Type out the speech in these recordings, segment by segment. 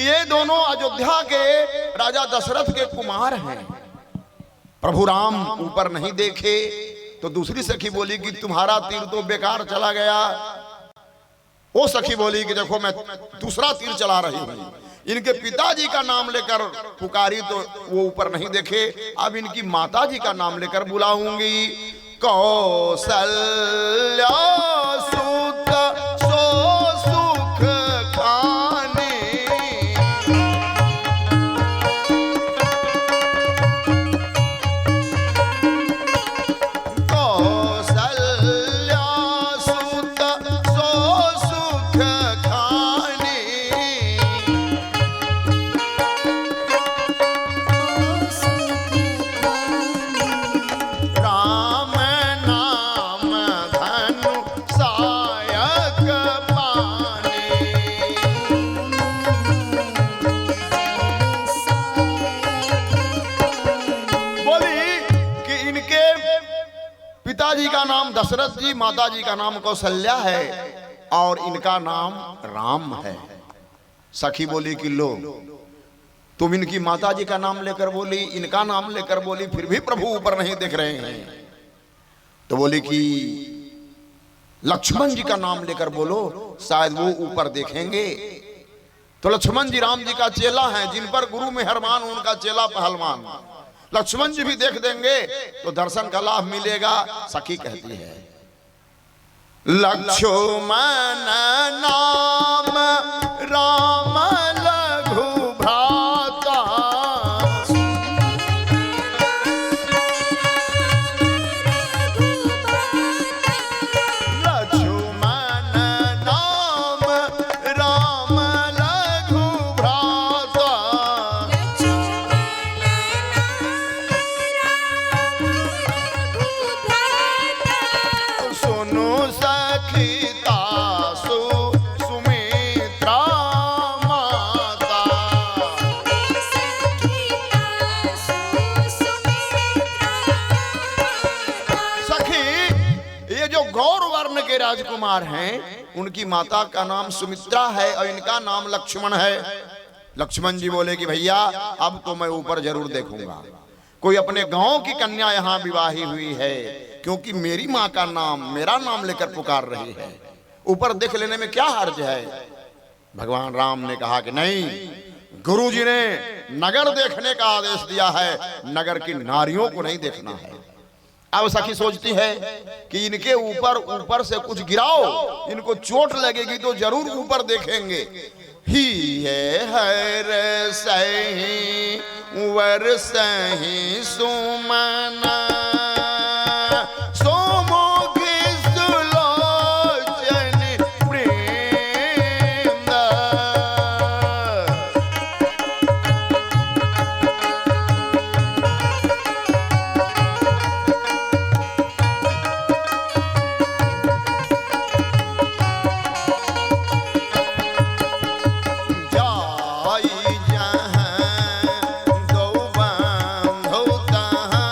कि ये दोनों अयोध्या के राजा दशरथ के कुमार हैं। प्रभु राम ऊपर नहीं देखे तो दूसरी सखी बोली कि तुम्हारा तीर तो बेकार चला गया। वो सखी बोली कि देखो मैं दूसरा तीर चला रही हूं। इनके पिताजी का नाम लेकर पुकारी तो वो ऊपर नहीं देखे, अब इनकी माताजी का नाम लेकर बुलाऊंगी। कौशल्या सुत सो सुख खाने, कौशल्या सुत सो सुख खाने, राम नाम धनु सायक पाने। बोली कि इनके पिताजी का नाम दशरथ जी, माताजी का नाम कौशल्या है और इनका नाम राम है। सखी बोली कि लो, तुम इनकी माताजी का नाम लेकर बोली, इनका नाम लेकर बोली, फिर भी प्रभु ऊपर नहीं दिख रहे हैं। तो बोली कि लक्ष्मण जी का नाम लेकर बोलो, शायद वो ऊपर देखेंगे। तो लक्ष्मण जी राम जी का चेला है, जिन पर गुरु मेहरबान, उनका चेला पहलवान। लक्ष्मण जी भी देख देंगे तो दर्शन का लाभ मिलेगा। सखी कहती है लक्ष्मण नाम राम लघु भ्राता, लक्ष्मण नाम राम लघु भ्राता, सुनु सखी तासु सुमित्रा माता। सखी, ये जो गौर वर्ण के राजकुमार हैं, उनकी माता का नाम सुमित्रा है और इनका नाम लक्ष्मण है। लक्ष्मण जी बोले कि भैया अब तो मैं ऊपर जरूर देखूंगा, कोई अपने गांव की कन्या यहाँ विवाही हुई है, क्योंकि मेरी माँ का नाम, मेरा नाम लेकर पुकार रही है, ऊपर देख लेने में क्या हर्ज है। भगवान राम ने कहा कि नहीं, गुरुजी ने नगर देखने का आदेश दिया है, नगर की नारियों को नहीं देखना है। अब सखी सोचती है कि इनके ऊपर से कुछ गिराओ, इनको चोट लगेगी तो जरूर ऊपर देखेंगे। ही है रे सही वर सही सुमना, सोमुखी सुलोचन प्रेम दा। जाई जहां दो बांधो तहां,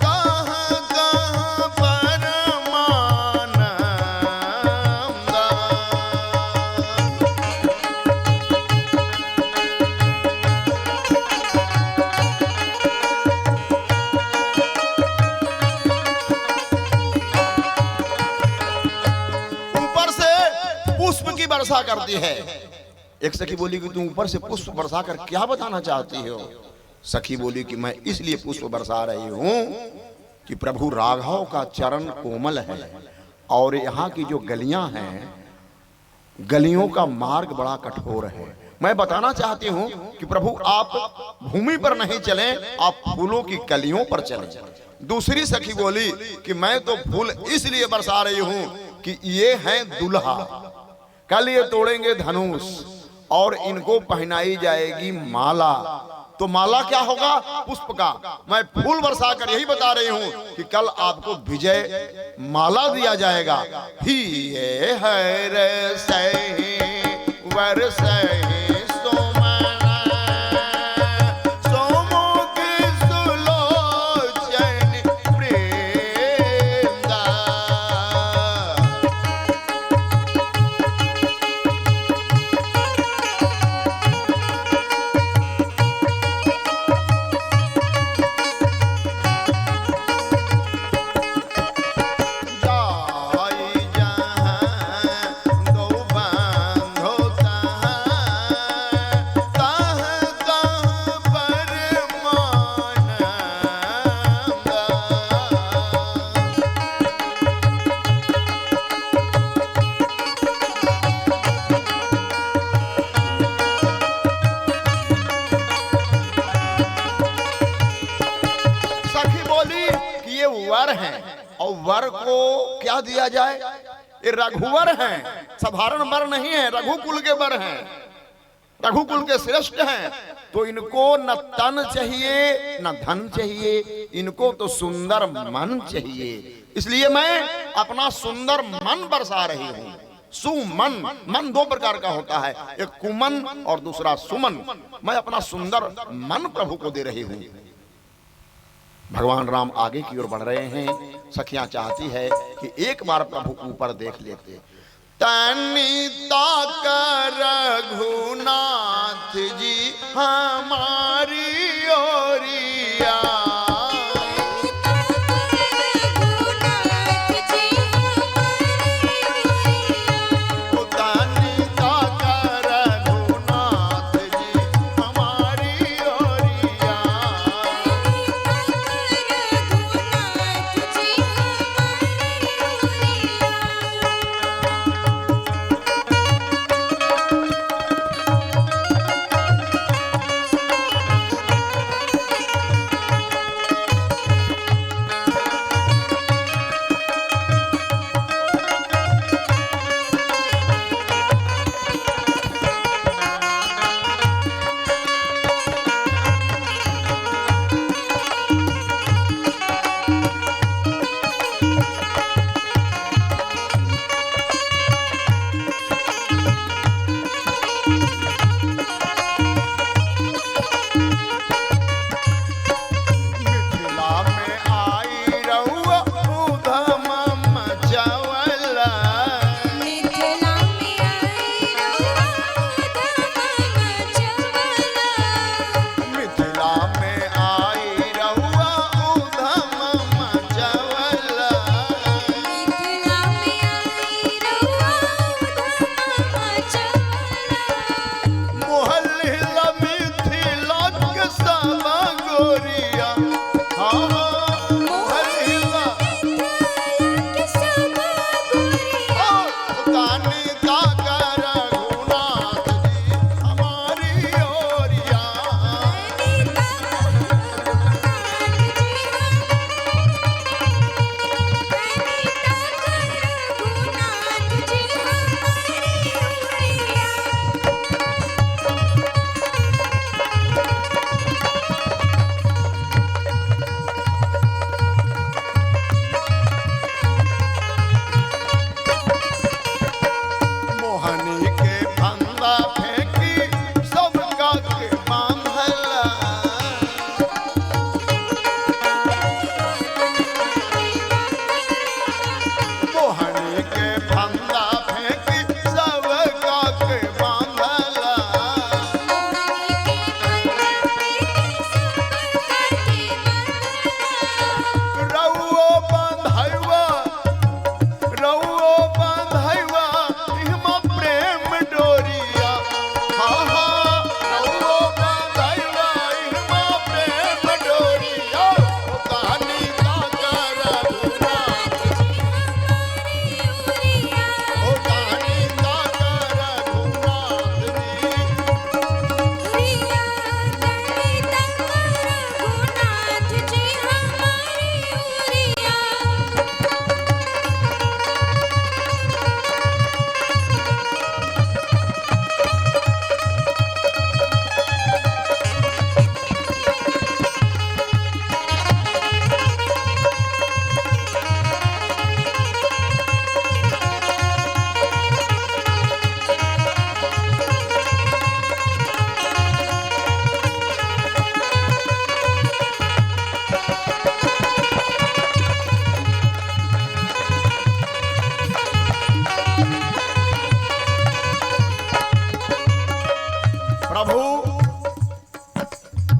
कहां कहां परमानंद। ऊपर से पुष्प की वर्षा करती है। एक सखी बोली कि तुम ऊपर से पुष्प बरसा कर क्या बताना चाहती हो? सखी बोली कि मैं इसलिए पुष्प बरसा रही हूं कि प्रभु राघव का चरण कोमल है और यहाँ की जो गलियां हैं, गलियों का मार्ग बड़ा कठोर है। मैं बताना चाहती हूं कि प्रभु आप भूमि पर नहीं चलें, आप फूलों की कलियों पर चलें। दूसरी सखी बोली कि मैं तो फूल इसलिए बरसा रही हूं कि ये हैं दुल्हा, कल ये तोड़ेंगे धनुष और इनको पहनाई जाएगी माला। तो माला क्या होगा? पुष्प का। मैं फूल बरसा कर यही बता रही हूं कि कल आपको विजय माला दिया जाएगा। ही है रे सही वर सही वर को क्या दिया जाए? ये रघुवर हैं, साधारण वर नहीं है, रघुकुल के वर हैं, रघुकुल के श्रेष्ठ हैं। तो इनको न तन चाहिए न धन चाहिए, इनको तो सुंदर मन चाहिए। इसलिए मैं अपना सुंदर मन बरसा रही हूं। सुमन, मन दो प्रकार का होता है, एक कुमन और दूसरा सुमन। मैं अपना सुंदर मन प्रभु को दे रही हूं। भगवान राम आगे की ओर बढ़ रहे हैं। सखियां चाहती है कि एक बार प्रभु ऊपर देख लेते। तनिता कर रघुनाथ जी हमारी ओरिया,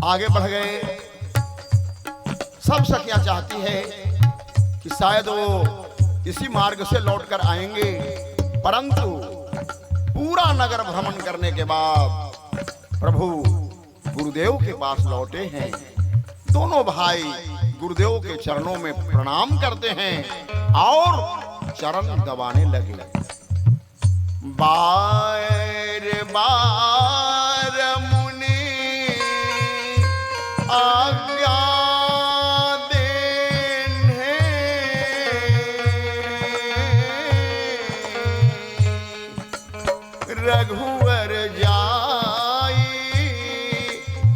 आगे बढ़ गए। सब सखियां चाहती है कि शायद वो इसी मार्ग से लौटकर आएंगे, परंतु पूरा नगर भ्रमण करने के बाद प्रभु गुरुदेव के पास लौटे हैं। दोनों भाई गुरुदेव के चरणों में प्रणाम करते हैं और चरण दबाने लगे। बार बार मुनि आज्ञा देने रघुवर जाई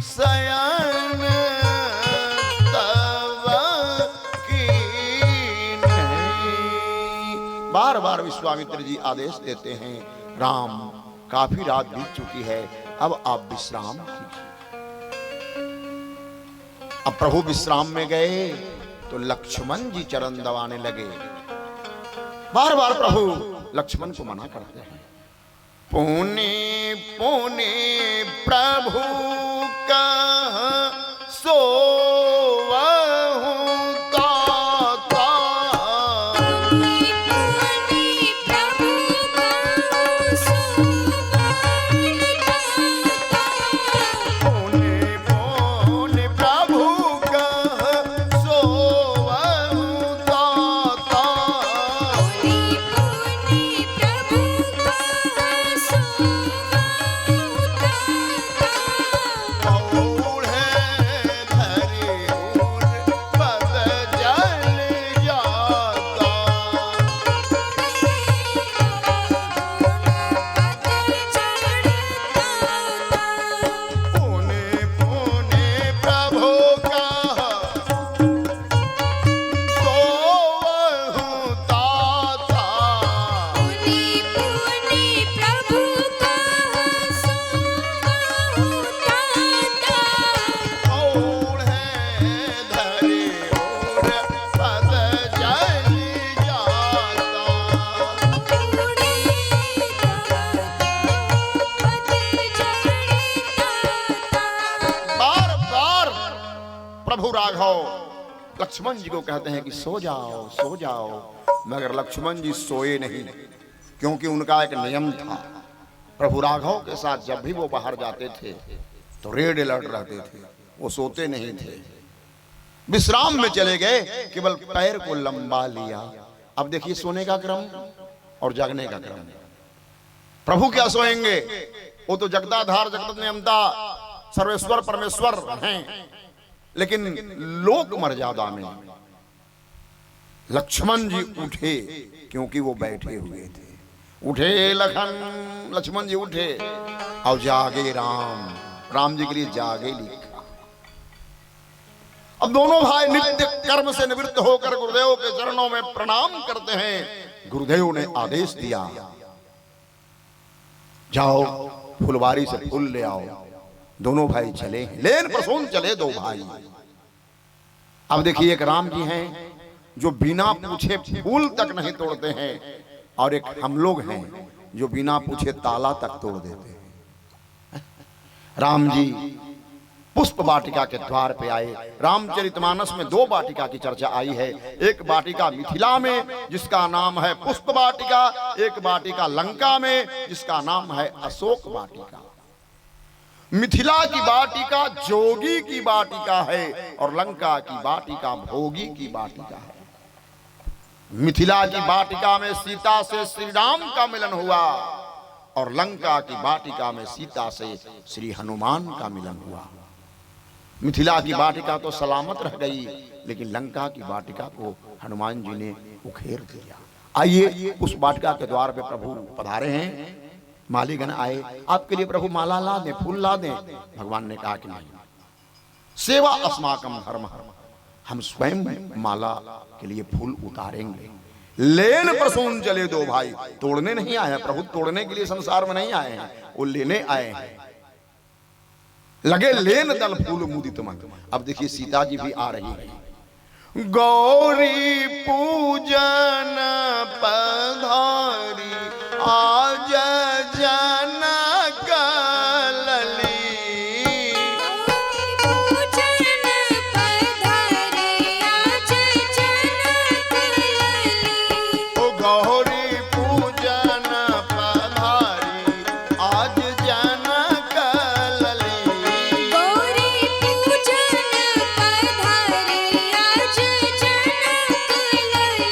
सयन तब कीन्ह। बार बार विश्वामित्र जी आदेश देते हैं, राम काफी रात बीत चुकी है, अब आप विश्राम कीजिए। अब प्रभु विश्राम में गए तो लक्ष्मण जी चरण दबाने लगे। बार बार प्रभु लक्ष्मण को मना करते हैं। पुने पुने प्रभु कह सोवहु ताता। प्रभु राघव लक्ष्मण जी को कहते हैं कि सो जाओ सो जाओ, मगर लक्ष्मण जी सोए नहीं, क्योंकि उनका एक नियम था। प्रभु राघव के साथ जब भी वो बाहर जाते थे तो रेड अलर्ट रहते थे, वो सोते नहीं थे, विश्राम में चले गए, केवल पैर को लंबा लिया। अब देखिए सोने का क्रम और जागने का क्रम। प्रभु क्या सोएंगे, वो तो जगदाधार जगत नियंता सर्वेश्वर परमेश्वर हैं, लेकिन लोक मर्यादा में लक्ष्मण जी उठे, क्योंकि वो बैठे हुए थे। उठे लक्ष्मण जी उठे और जागे राम जी के लिए जागे लिखा। अब दोनों भाई नित्य कर्म से निवृत्त होकर गुरुदेव के चरणों में प्रणाम करते हैं। गुरुदेव ने आदेश दिया, जाओ फुलवारी से फूल ले आओ। दोनों भाई चले, लेन प्रसून चले दो भाई। अब देखिए, एक राम जी हैं जो बिना पूछे फूल तक नहीं तोड़ते हैं, और एक हम लोग हैं जो बिना पूछे ताला तक तोड़ देते हैं। राम जी पुष्प वाटिका के द्वार पे आए। रामचरितमानस में 2 वाटिका की चर्चा आई है। एक वाटिका मिथिला में जिसका नाम है पुष्प वाटिका, एक वाटिका लंका में जिसका नाम है अशोक वाटिका। मिथिला की वाटिका जोगी की वाटिका है और लंका की वाटिका भोगी की वाटिका है। मिथिला की वाटिका में सीता से श्री राम का मिलन हुआ और लंका की वाटिका में सीता से श्री हनुमान का मिलन हुआ। मिथिला की वाटिका तो सलामत रह गई, लेकिन लंका की वाटिका को हनुमान जी ने उखेड़ दिया। आइए उस वाटिका के द्वार पे प्रभु पधारे हैं। मालीगण आए, आपके लिए प्रभु माला ला दें, फूल ला दें। भगवान ने कहा कि नहीं, सेवा अस्माकम धर्म, हम स्वयं माला के लिए फूल उतारेंगे। लेन प्रसून चले दो भाई। तोड़ने नहीं आए हैं प्रभु, तोड़ने के लिए संसार में नहीं आए हैं, वो लेने आए हैं। लगे लेन दल फूल मुदित मन। अब देखिए सीता जी भी आ रही है। गौरी पूजन पधारी आज जनक लली। पूजन पधारी आज जनक लली। ओ गौरी पूजन पधारी आज जनक लली। गौरी पूजन पधारी आज जनक लली।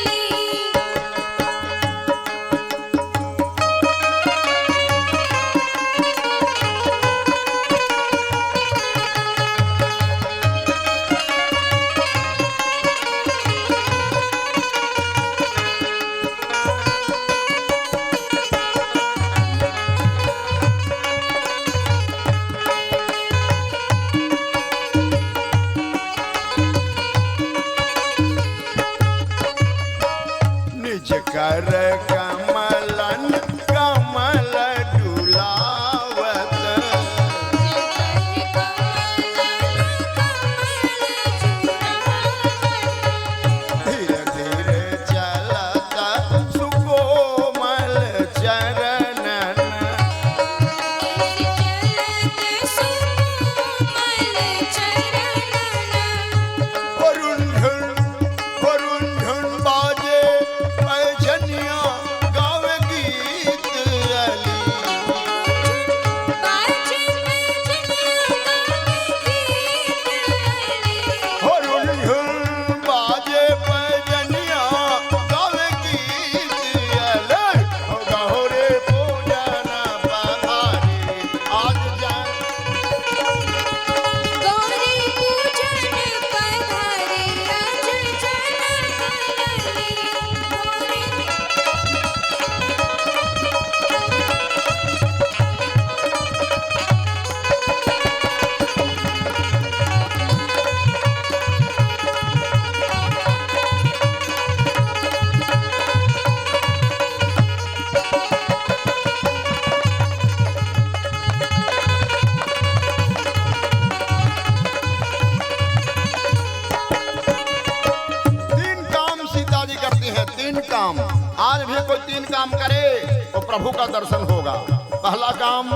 3 काम करे तो प्रभु का दर्शन होगा। पहला काम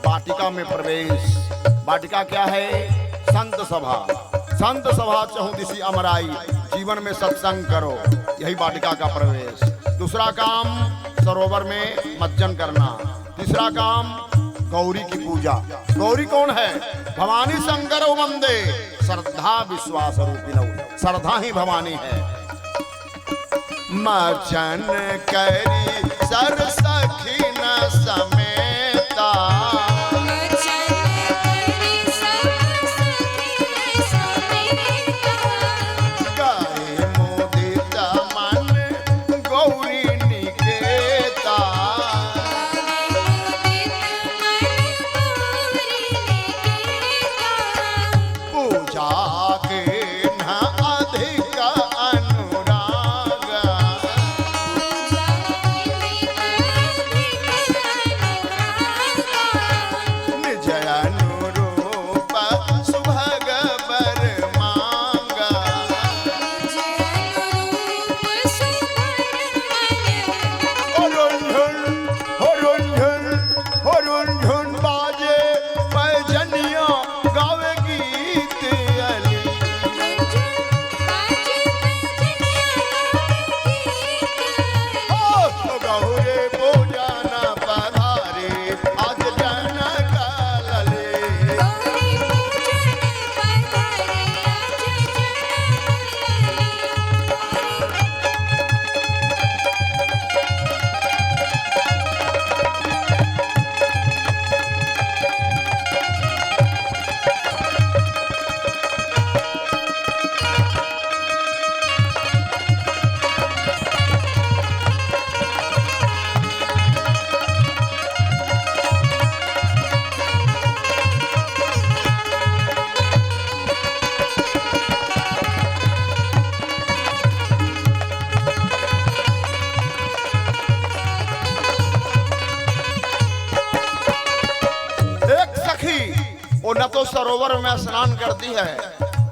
वाटिका में प्रवेश। वाटिका क्या है? संत सभा। संत सभा चहुदिशी अमराई, जीवन में सत्संग करो, यही वाटिका का प्रवेश। दूसरा काम सरोवर में मज्जन करना। तीसरा काम गौरी की पूजा। गौरी कौन है? भवानी शंकर वंदे श्रद्धा विश्वास रूपिणौ। श्रद्धा ही भवानी है। मर्चन करी सर सखी न समेता, गाए मोदित मन गौरी निकेता। पूजा के न अधिक अनुराग, निज अनुरूप सुभग बर मांगा। होरुन बाजे पैजनिया गावे गीत अली। गहुरे पूजा न पधारे आज जनक लले। एक सखी वो न तो सरोवर में स्नान करती है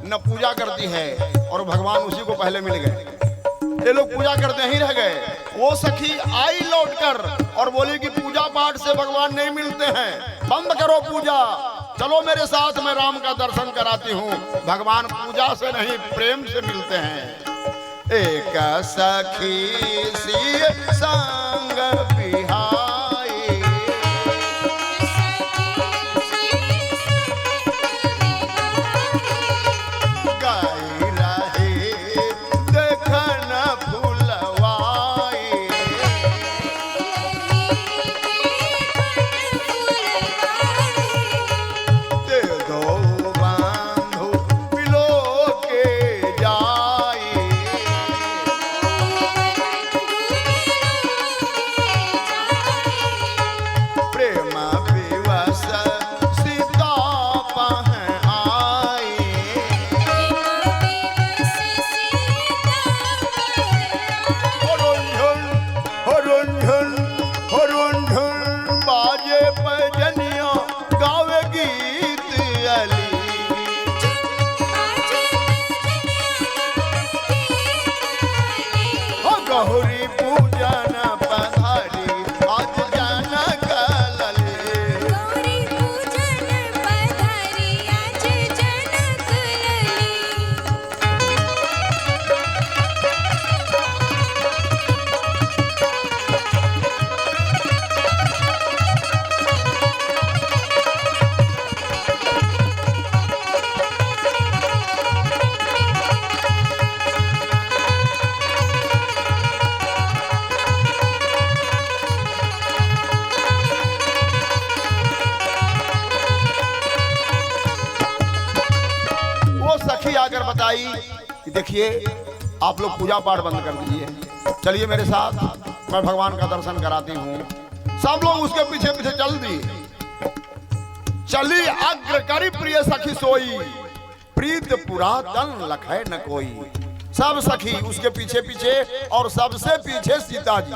न पूजा करती है, और भगवान उसी को पहले मिल गए। ये लोग पूजा करते ही रह गए। वो सखी आई लौटकर और बोली कि पूजा पाठ से भगवान नहीं मिलते हैं, बंद करो पूजा, चलो मेरे साथ, मैं राम का दर्शन कराती हूँ। भगवान पूजा से नहीं प्रेम से मिलते हैं। एक सखी सी संग बिहाई, गाई रहे देखन फुलवाई। दे दो बांधो पिलो के जाई। प्रेम विवश सीता पह आई। होरुन बाजे पैजनिया गावे गीत अली। गहुरी पूजन पधारी आज जनक लले। वो सखी आकर बताई कि देखिए आप लोग पूजा पाठ बंद कर दीजिए, चलिए मेरे साथ, मैं भगवान का दर्शन कराती हूँ। सब लोग उसके पीछे पीछे चल दिए। चली अग्र करी प्रिय सखी सोई, प्रीत पुरातन लखै न कोई। सब सखी उसके पीछे पीछे, और सबसे पीछे सीता जी।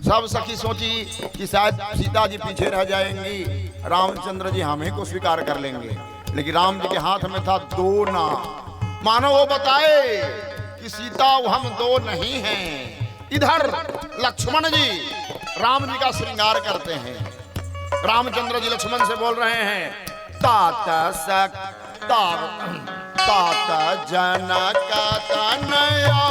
सब सखी सोची कि शायद सीता जी पीछे रह जाएंगी, रामचंद्र जी हमें को स्वीकार कर लेंगे। लेकिन राम जी के हाथ में था 2 नाम। मानो वो बताए कि सीता हम 2 नहीं हैं। इधर लक्ष्मण जी राम जी का श्रृंगार करते हैं। रामचंद्र जी लक्ष्मण से बोल रहे हैं, तात जनक तनया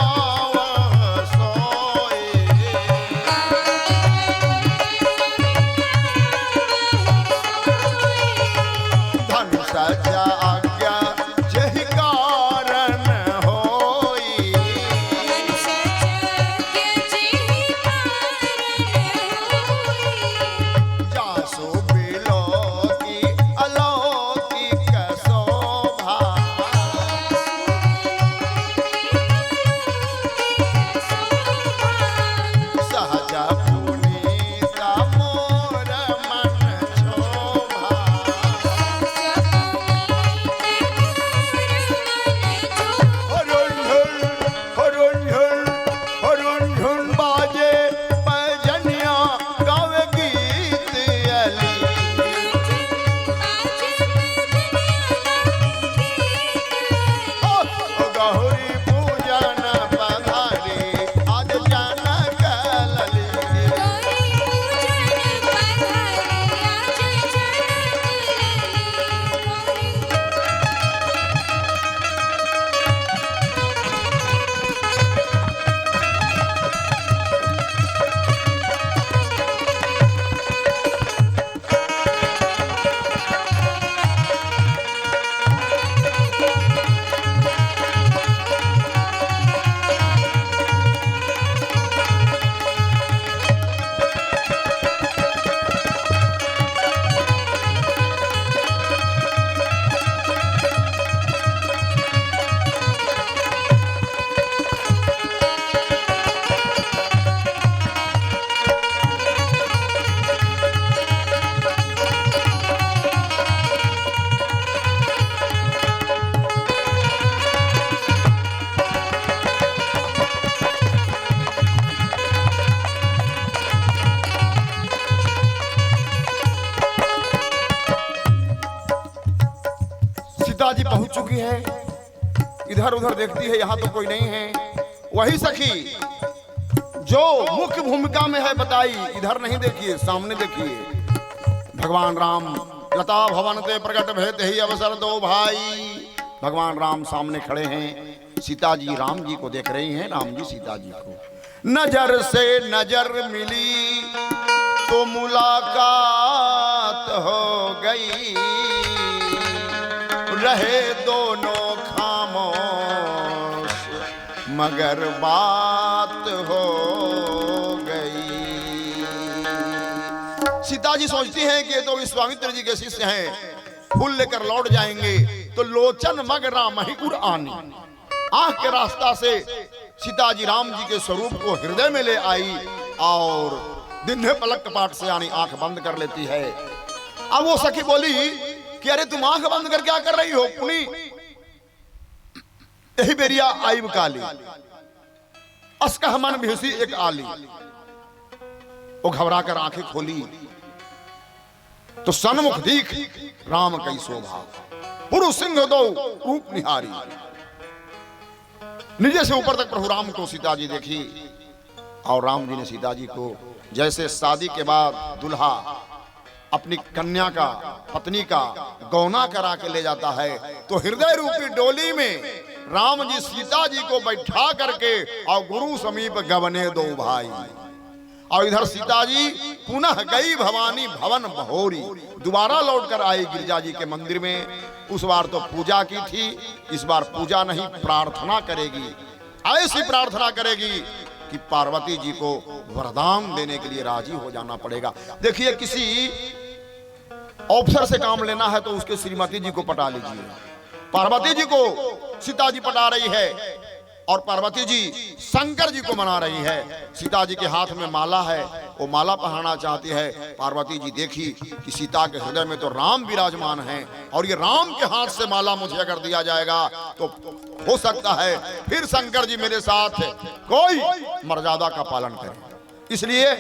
सीता जी पहुंच चुकी है, इधर उधर देखती है, यहां तो कोई नहीं है। वही सखी जो मुख्य भूमिका में है बताई, इधर नहीं देखिए, सामने देखिए। भगवान राम लता भवन ते प्रकट भेद ही अवसर दो भाई। भगवान राम सामने खड़े हैं, सीता जी राम जी को देख रही हैं, राम जी सीता जी को। नजर से नजर मिली तो मुलाकात हो गई, रहे दोनों खामोश मगर बात हो गई। सीता जी सोचती हैं कि तो विश्वामित्र जी के शिष्य हैं, फूल लेकर लौट जाएंगे तो लोचन मग राम ही उर आनी। आंख के रास्ता से सीता जी राम जी के स्वरूप को हृदय में ले आई और दिन पलक कपाट से यानी आंख बंद कर लेती है। अब वो सखी बोली कि अरे तुम आंख बंद कर क्या कर रही हो पुनी? यही बेरिया आईब काली अस्कह मन भेसी एक आली। वो घबरा कर आंखें खोली तो सन्मुख दीख राम कई शोभा, पुरुष सिंह दो रूप निहारी। नीचे से ऊपर तक प्रभु राम को सीता जी देखी और राम जी ने सीता जी को जैसे शादी के बाद दुल्हा अपनी कन्या का पत्नी का गौना करा के ले जाता है, तो हृदय रूपी डोली में राम जी सीता जी को बैठा करके और गुरु समीप गवने दो भाई। और इधर सीता जी पुनः गई भवानी भवन बहोरी, दोबारा लौटकर आई गिरजा जी के मंदिर में। उस बार तो पूजा की थी, इस बार पूजा नहीं प्रार्थना करेगी। ऐसी प्रार्थना करेगी कि पार्वती जी को वरदान देने के लिए राजी हो जाना पड़ेगा। देखिए किसी अफसर से काम लेना है तो उसके श्रीमती जी को पटा लीजिए। पार्वती जी को सीता जी पटा रही है और पार्वती जी शंकर जी को मना रही है। सीता जी के हाथ में माला है, वो माला पहनाना चाहती है। पार्वती जी देखी कि सीता के हृदय में तो राम विराजमान है और ये राम के हाथ से माला मुझे अगर दिया जाएगा तो हो सकता है फिर शंकर जी मेरे साथ कोई मर्यादा का पालन करे। इसलिए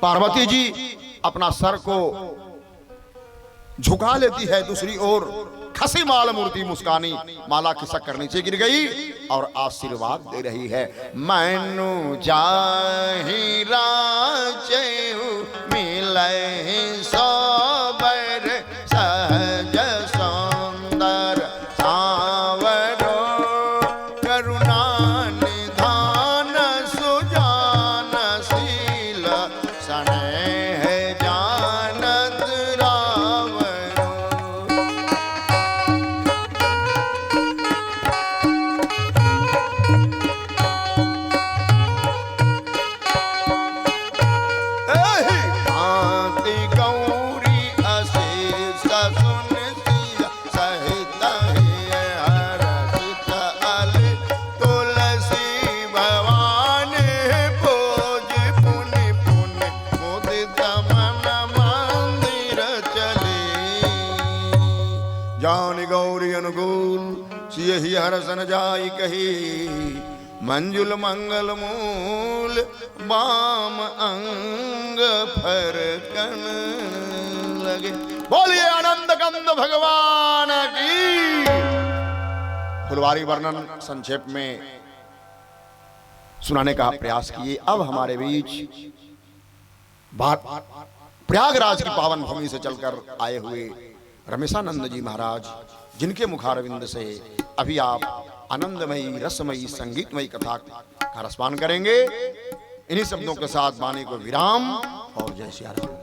पार्वती जी अपना सर को झुका लेती है, दूसरी ओर खसी माल मूर्ति मुस्कानी, माला खिसक कर नीचे गिर गई। और आशीर्वाद दे रही है। मैनू जाहिरा चहु मिले सोबर सहज सुंदर सावरो करुणा निधान सुजान शील स्नेह जानत रावरो। कांति गौरी अशेष सुनती सहित हरसित अल तुलसी भवानी पूज पुनि पुनि मुदित मन मंदिर चले। जान गौरी अनुकूल सियहि हरसन जाई कही मंजुल मंगल मूल बाम अंग फरकन लगे। बोलिए आनंद कंद भगवान की। फुलवारी वर्णन संक्षेप में सुनाने का प्रयास किए। अब हमारे बीच प्रयागराज की पावन भूमि से चलकर आए हुए रमेशानंद जी महाराज, जिनके मुखारविंद से अभी आप आनंदमयी रसमयी संगीतमयी कथा का रसपान करेंगे। इन्हीं शब्दों के साथ वाणी को विराम और जय श्री राम।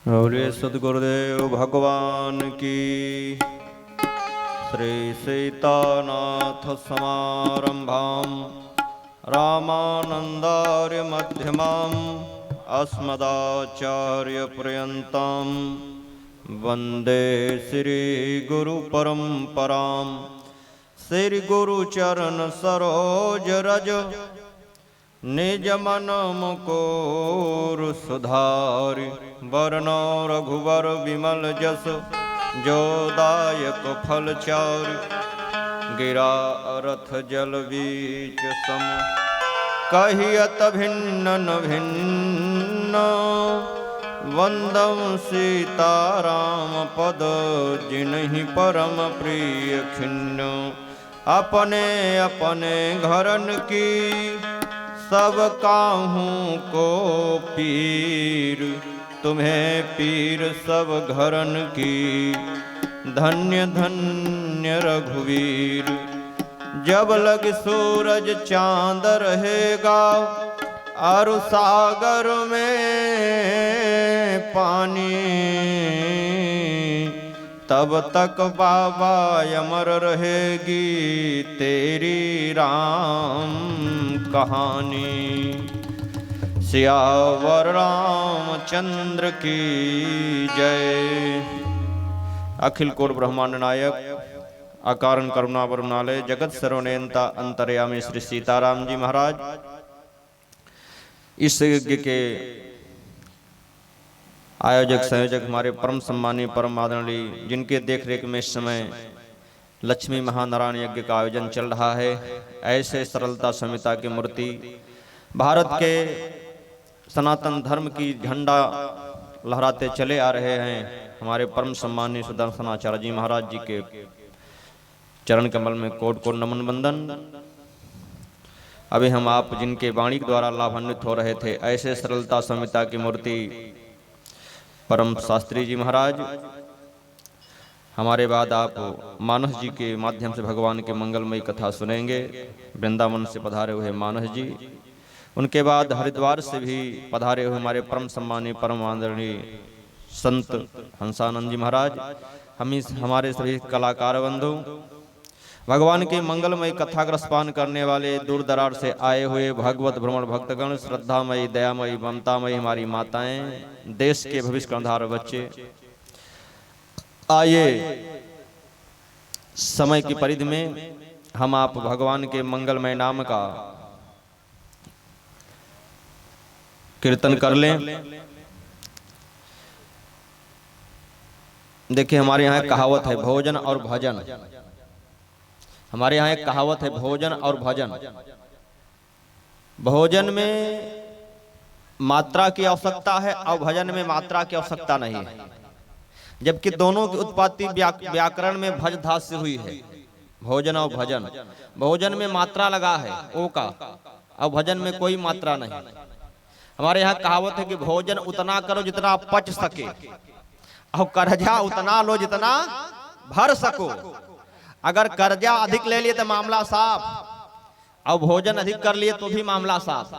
बोलिए सद्गुरुदेव भगवान की। श्री सीतानाथ समारंभां रामानंदार्य मध्यमां अस्मदाचार्य पर्यन्तां वंदे श्री गुरु परंपरां। श्री गुरु चरण सरोज रज निज मन मुकुर सुधारि। वर्ण रघुवर विमल जस जो दायक फल चारि। गिरा रथ जल बीच सम कहियत भिन्न भिन्न। वंदम सीताराम पद जिन्हि परम प्रिय खिन्न। अपने अपने घरन की सब काहू को पीर। तुम्हें पीर सब घरन की धन्य धन्य रघुवीर। जब लग सूरज चांद रहेगा और सागर में पानी। तब तक बाबा अमर रहेगी तेरी राम कहानी। सियावर रामचंद्र की जय। अखिल कोट ब्रह्मांड नायक अकारण करुणा वरुणालय जगत सर्वनेता अंतर्यामी श्री सीताराम जी महाराज, इस यज्ञ के आयोजक संयोजक हमारे परम सम्मानीय परम आदरणीय, जिनके देखरेख में इस समय लक्ष्मी महानारायण यज्ञ का आयोजन चल रहा है। ऐसे सरलता संहिता की मूर्ति, भारत के सनातन धर्म की झंडा लहराते चले आ रहे हैं हमारे परम सम्मानीय सुदर्शनाचार्य जी महाराज जी के चरण कमल में कोट कोट नमन बंदन। अभी हम आप जिनके वाणी द्वारा लाभान्वित हो रहे थे, ऐसे सरलता संहिता की मूर्ति परम शास्त्री जी महाराज। हमारे बाद आप मानस जी के माध्यम से भगवान के मंगलमयी कथा सुनेंगे। वृंदावन से पधारे हुए मानस जी, उनके बाद हरिद्वार से भी पधारे हुए हमारे परम सम्मानीय परम आदरणीय संत हंसानंद जी महाराज। हमारे सभी कलाकार बंधु, भगवान के मंगलमय कथा का रसपान करने वाले दूर दरार से आए हुए भगवत भ्रमण भक्तगण, श्रद्धामयी दयामयी ममतामयी हमारी माताएं, देश के भविष्य कर्णधार बच्चे, आइए समय की परिधि में हम आप भगवान के मंगलमय नाम का कीर्तन कर लें। देखिए हमारे यहाँ एक कहावत है भोजन और भजन। हमारे यहाँ एक कहावत है भोजन और भजन। भोजन में मात्रा की आवश्यकता है और भजन में मात्रा की आवश्यकता नहीं है, जबकि दोनों की उत्पत्ति व्याकरण में भज धातु से हुई है। भोजन और भजन, भोजन में मात्रा लगा है ओ का, और भजन में कोई मात्रा नहीं। हमारे यहाँ कहावत है कि भोजन उतना करो जितना पच सके, और कर्जा उतना लो जितना भर सको। अगर कर्जा अधिक ले लिए तो मामला साफ, और भोजन अधिक कर लिए तो भी मामला साफ।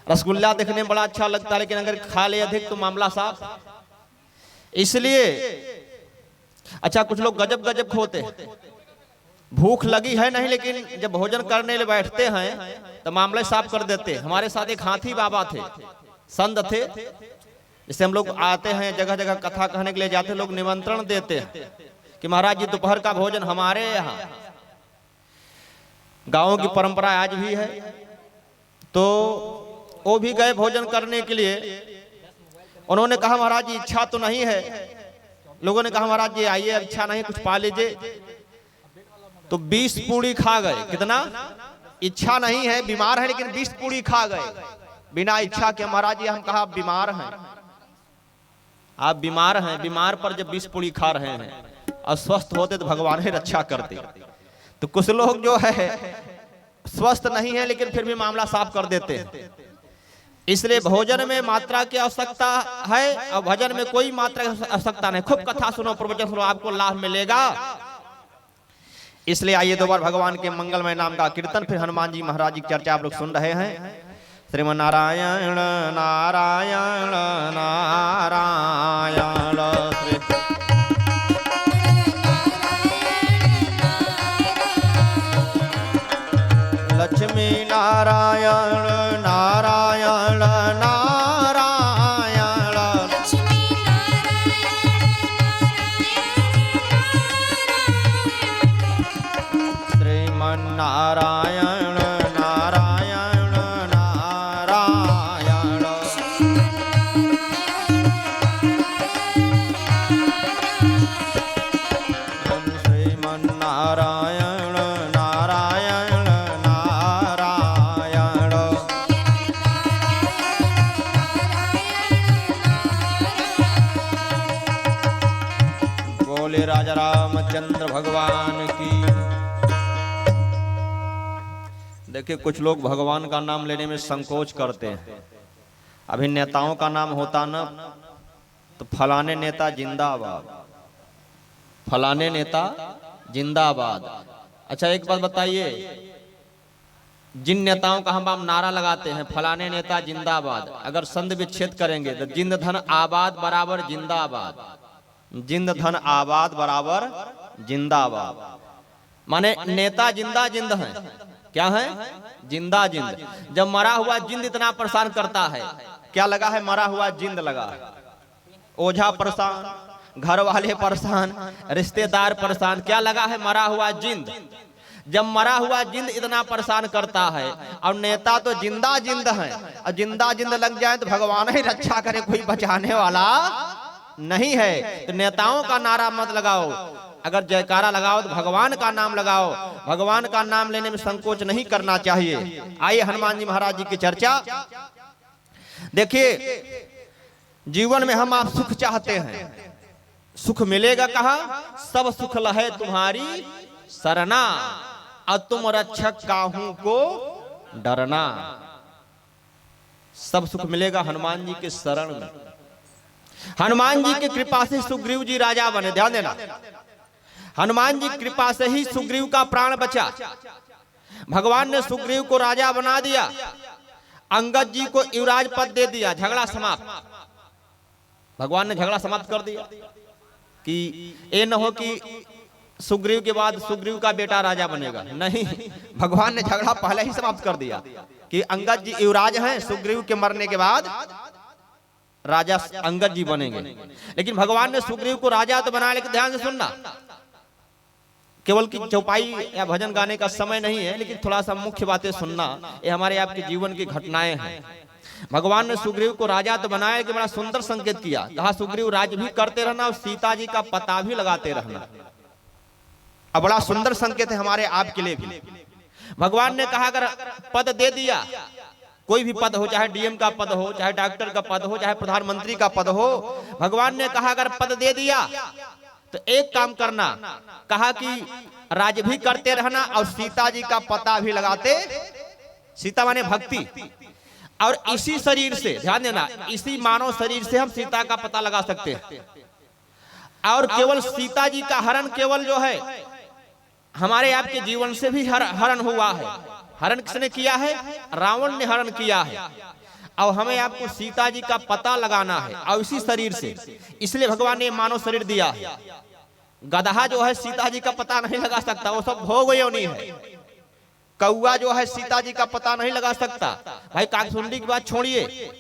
रसगुल्ला देखने में बड़ा अच्छा लगता है, लेकिन अगर खा ले अधिक तो मामला साफ। इसलिए अच्छा कुछ लोग गजब गजब खोते, भूख लगी है नहीं, लेकिन जब भोजन करने ले बैठते हैं तो मामले साफ कर देते। हमारे साथ एक हाथी बाबा थे, संत थे, जिससे हम लोग आते हैं जगह जगह कथा कहने के लिए जाते, लोग निमंत्रण देते हैं कि महाराज जी दोपहर का भोजन हमारे यहाँ। गांवों की परंपरा आज भी है। तो वो भी गए भोजन करने के लिए। उन्होंने कहा महाराज जी इच्छा तो नहीं है। लोगों ने कहा महाराज जी आइए, इच्छा नहीं कुछ पा लीजिए। तो 20 पूड़ी खा गए। कितना? इच्छा नहीं है, बीमार है, लेकिन 20 पूड़ी खा गए बिना इच्छा के। महाराज जी हम कहा आप बीमार हैं, आप बीमार हैं। बीमार पर जब 20 पूड़ी खा रहे हैं, अस्वस्थ होते तो भगवान ही रक्षा करते। तो कुछ लोग जो है स्वस्थ नहीं है, लेकिन फिर भी मामला साफ कर देते हैं। इसलिए भोजन में मात्रा की आवश्यकता है और भजन में कोई मात्रा की आवश्यकता नहीं। खूब कथा सुनो, प्रवचन सुनो, आपको लाभ मिलेगा। इसलिए आइए दो बार भगवान के मंगलमय नाम का कीर्तन, फिर हनुमान जी महाराज की चर्चा आप लोग सुन रहे हैं। श्रीमन नारायण नारायण नारायण लक्ष्मी नारायण नारायण नारायण लक्ष्मी श्रीमन नारायण नारायण नारायण श्रीमन नारायण नारायण नारायण बोले राजा रामचंद्र भगवान की। देखिए कुछ लोग भगवान का नाम लेने में संकोच करते हैं। अभी नेताओं का नाम होता ना तो फलाने नेता जिंदाबाद, फलाने नेता जिंदाबाद। अच्छा एक बात बताइए, जिन नेताओं का हम नारा लगाते हैं फलाने नेता जिंदाबाद, अगर संधि विच्छेद करेंगे तो जिंद धन आबाद बराबर जिंदाबाद, जिंद धन आबाद बराबर जिंदाबाद। माने नेता जिंदा जिंद हैं। क्या है? जिंदा जिंद। जब मरा हुआ जिंद इतना परेशान करता है, क्या लगा है? मरा हुआ जिंद लगा है। ओझा परेशान, घर वाले परेशान, रिश्तेदार परेशान, क्या लगा है? मरा हुआ जिंद। जब मरा हुआ जिंद इतना परेशान करता है और नेता तो जिंदा जिंद है, और जिंदा जिंद लग जाए तो भगवान ही रक्षा करे, कोई बचाने वाला नहीं है। तो नेताओं का नारा मत लगाओ, अगर जयकारा लगाओ तो भगवान का नाम लगाओ। भगवान का नाम लेने में संकोच नहीं करना चाहिए। आइए हनुमान जी महाराज जी की चर्चा देखिए। जीवन में हम आप सुख चाहते हैं, सुख मिलेगा कहाँ? सब सुख लहे तुम्हारी सरना, और तुम रक्षक काहू को डरना। सब सुख मिलेगा हनुमान जी के शरण में। हनुमान जी की कृपा से सुग्रीव जी राजा बने। ध्यान देना, हनुमान जी की कृपा से ही सुग्रीव का प्राण बचा। भगवान ने सुग्रीव को राजा बना दिया, अंगद जी को युवराज पद दे दिया। झगड़ा समाप्त। भगवान ने झगड़ा समाप्त कर दिया कि ये न हो कि सुग्रीव के बाद सुग्रीव का बेटा राजा बनेगा। नहीं, भगवान ने झगड़ा पहले ही समाप्त कर दिया कि अंगद जी युवराज हैं, सुग्रीव के मरने के बाद राजा अंगद जी बनेंगे। लेकिन भगवान ने सुग्रीव को राजा तो बनाया, लेकिन ध्यान से सुनना, केवल की चौपाई या भजन गाने का समय नहीं है, लेकिन थोड़ा सा मुख्य बातें सुनना। ये हमारे आपके जीवन की घटनाएं हैं। भगवान ने सुग्रीव को राजा तो बनाया कि बड़ा सुंदर संकेत किया, कहा सुग्रीव राज भी करते रहना और सीता जी का पता भी लगाते रहना। अब बड़ा सुंदर संकेत है हमारे आपके लिए भी। भगवान ने कहा अगर पद दे दिया, कोई भी पद हो, चाहे डीएम का पद हो, चाहे डॉक्टर का पद हो, चाहे प्रधानमंत्री का पद हो, भगवान ने कहा अगर पद दे दिया तो एक काम करना, कहा कि राज भी करते रहना और सीता जी का पता भी लगाते। सीता माने भक्ति, और इसी शरीर से, ध्यान देना, इसी मानव शरीर से हम सीता का पता लगा सकते हैं। और केवल सीता जी का हरण केवल जो है हमारे आपके जीवन से भी हरण हुआ है। हरण किसने किया है? रावण ने हरण किया है। और हमें आपको सीता जी का पता लगाना है और इसी शरीर से, इसलिए भगवान ने मानव शरीर दिया है। गधा जो है सीता जी का पता नहीं लगा सकता, वो सब भोग योनि है। कौआ जो है सीता जी का पता नहीं लगा सकता। भाई काकसुंडी की बात छोड़िए,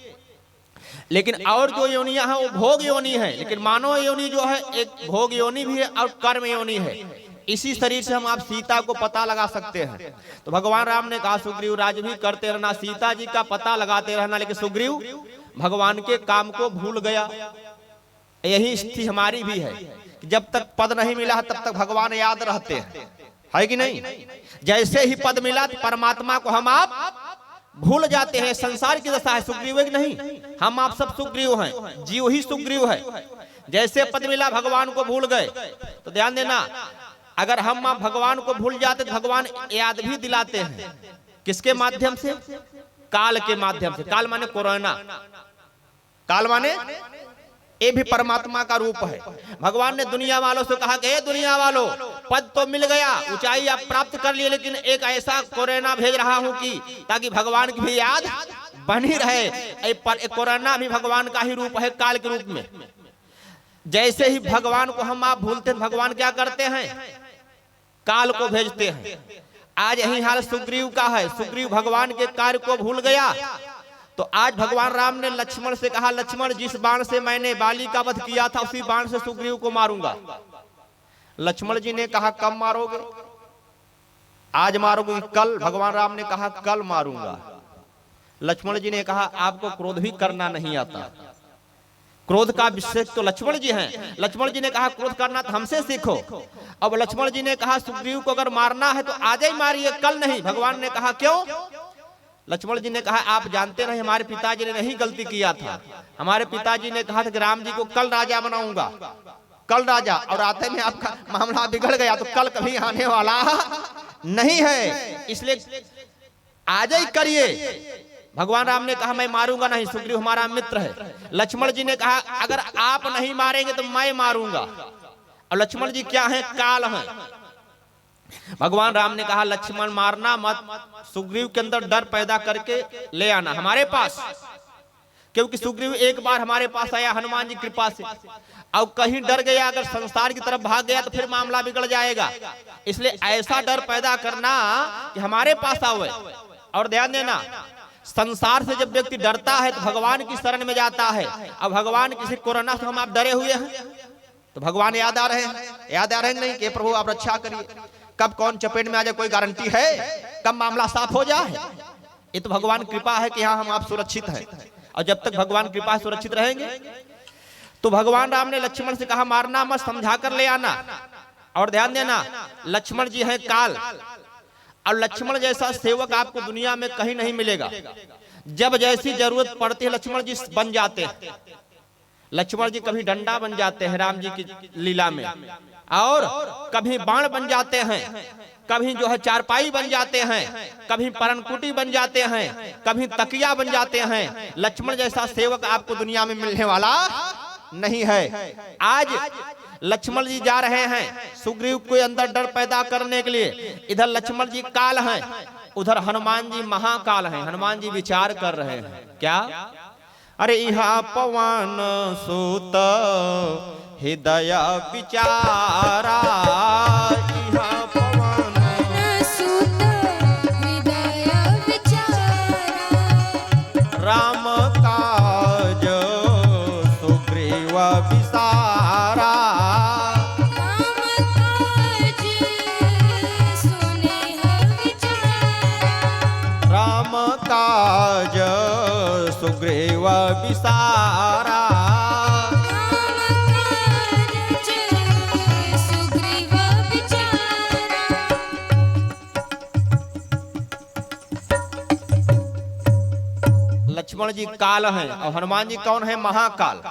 लेकिन और जो योनियां हैं वो भोग योनि है, लेकिन मानव योनि जो है एक भोग योनि भी है और कर्म योनि है। इसी शरीर से हम आप सीता को पता लगा सकते हैं। तो भगवान राम ने कहा सुग्रीव राज भी करते रहना, सीता जी का पता लगाते रहना। लेकिन सुग्रीव भगवान के काम को भूल गया। यही स्थिति हमारी भी है कि जब तक पद नहीं मिला तब तक भगवान याद रहते हैं, है कि नहीं? जैसे ही पद मिला तो परमात्मा को हम आप भूल जाते हैं। संसार की दशा है, सुग्रीव है कि नहीं? हम आप सब सुग्रीव हैं, जीव ही सुग्रीव है। जैसे पद मिला भगवान को भूल गए। तो ध्यान देना, अगर हम आप भगवान को भूल जाते तो भगवान याद भी दिलाते हैं। किसके माध्यम से? काल के माध्यम से। काल माने कोरोना, काल माने ये भी परमात्मा का रूप है। भगवान ने दुनिया वालों से कहा कि दुनिया वालों, पद तो मिल गया, ऊंचाई आप प्राप्त कर लिए, लेकिन एक ऐसा कोरोना भेज रहा हूं कि ताकि भगवान की भी याद बनी रहे। कोरोना भी भगवान का ही रूप है, काल के रूप में। जैसे ही भगवान को हम आप भूलते हैं, भगवान क्या करते हैं? काल को भेजते हैं। आज यही हाल सुग्रीव का है। सुग्रीव भगवान के कार्य को भूल गया। तो आज भगवान राम ने लक्ष्मण से कहा, लक्ष्मण जिस बाण से मैंने बाली का वध किया था उसी बाण से सुग्रीव को मारूंगा। लक्ष्मण जी ने कहा कब मारोगे? आज मारोगे? कल? भगवान राम ने कहा कल मारूंगा। लक्ष्मण जी ने कहा आपको क्रोध भी करना नहीं आता। क्रोध का विशेष तो लक्ष्मण जी हैं। लक्ष्मण जी ने कहा क्रोध करना तो हमसे सीखो। अब लक्ष्मण जी ने कहा सुग्रीव को अगर मारना है तो आज ही मारिए, कल नहीं। भगवान ने कहा क्यों? लक्ष्मण जी ने कहा आप जानते नहीं, हमारे पिताजी ने नहीं गलती किया था। हमारे पिताजी ने कहा था कि राम जी को कल राजा बनाऊंगा, कल राजा, और आते में आपका मामला बिगड़ गया तो कल कभी आने वाला नहीं है, इसलिए आज ही करिए। भगवान राम ने कहा मैं मारूंगा नहीं, सुग्रीव हमारा मित्र है। लक्ष्मण जी ने कहा अगर आप नहीं मारेंगे तो मैं मारूंगा। और लक्ष्मण जी क्या हैं? काल हैं। भगवान राम ने कहा लक्ष्मण मारना मत, सुग्रीव के अंदर डर पैदा करके ले आना हमारे पास, क्योंकि सुग्रीव एक बार हमारे पास आया हनुमान जी कृपा से, और कहीं डर गया, अगर संसार की तरफ भाग गया तो फिर मामला बिगड़ जाएगा। इसलिए ऐसा डर पैदा करना कि हमारे पास आवे। और ध्यान देना, संसार से जब व्यक्ति डरता है तो भगवान की शरण में जाता है। अब भगवान किसी कोरोना से हम आप डरे हुए हैं तो भगवान याद आ रहे हैं, याद आ रहे हैं नहीं कि प्रभु आप रक्षा करिए। कब कौन चपेट में आ जाए कोई गारंटी है? कब मामला साफ हो जाए? ये तो भगवान कृपा है कि हाँ हम आप सुरक्षित हैं। और जब तक भगवान कृपा सुरक्षित रहेंगे तो भगवान राम ने लक्ष्मण से कहा मारना मत, समझा कर ले आना। और ध्यान देना, लक्ष्मण जी हैं काल, और लक्ष्मण जैसा सेवक आपको दुनिया में कहीं नहीं मिलेगा। जब जैसी जरूरत पड़ती है लक्ष्मण जी बन जाते हैं। लक्ष्मण जी कभी डंडा बन जाते हैं राम जी की लीला में, और कभी बाण बन जाते हैं, कभी जो है चारपाई बन जाते हैं, कभी परनकुटी बन जाते हैं, कभी तकिया बन जाते हैं। लक्ष्मण जैसा सेवक आपको दुनिया में मिलने वाला नहीं है। आज लक्ष्मण जी जा रहे हैं सुग्रीव के अंदर डर पैदा करने के लिए। इधर लक्ष्मण जी काल हैं, उधर हनुमान जी महाकाल हैं। हनुमान जी विचार कर रहे हैं क्या? अरे यहाँ पवन सुत हृदय विचारा, यहाँ पवन सुत हृदय विचारा, राम काज सुग्रीव विसारा, राम काज सुनेह विचारा, राम काज सुग्रीव विसारा। सुग्रीव विचारा। लक्ष्मण जी काल हैं और हनुमान जी कौन है? महाकाल।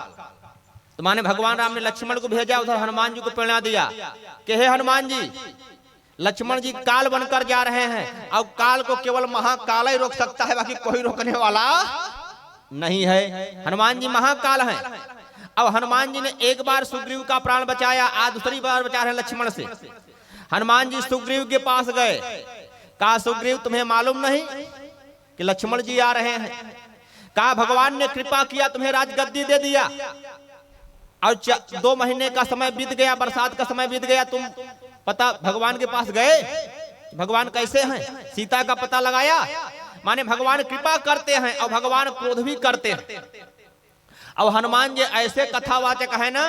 तो माने भगवान राम ने लक्ष्मण को भेजा, उधर हनुमान जी को प्रेरणा दिया कि हे हनुमान जी, लक्ष्मण जी काल बनकर जा रहे हैं और काल को केवल महाकाल ही रोक सकता है, बाकी कोई रोकने वाला नहीं है। हनुमान जी महाकाल हैं। अब हनुमान जी ने एक बार सुग्रीव का प्राण बचाया, आज दूसरी बार बचा रहे हैं लक्ष्मण से। हनुमान जी सुग्रीव के पास गए, कहा सुग्रीव तुम्हें मालूम नहीं कि लक्ष्मण जी आ रहे हैं? कहा भगवान ने कृपा किया, तुम्हें राजगद्दी दे दिया और 2 महीने का समय बीत गया, बरसात का समय बीत गया, तुम पता भगवान के पास गए भगवान कैसे हैं, सीता का पता लगाया। माने भगवान कृपा करते हैं और भगवान क्रोध भी करते हैं। और हनुमान जी ऐसे कथावाचक है ना,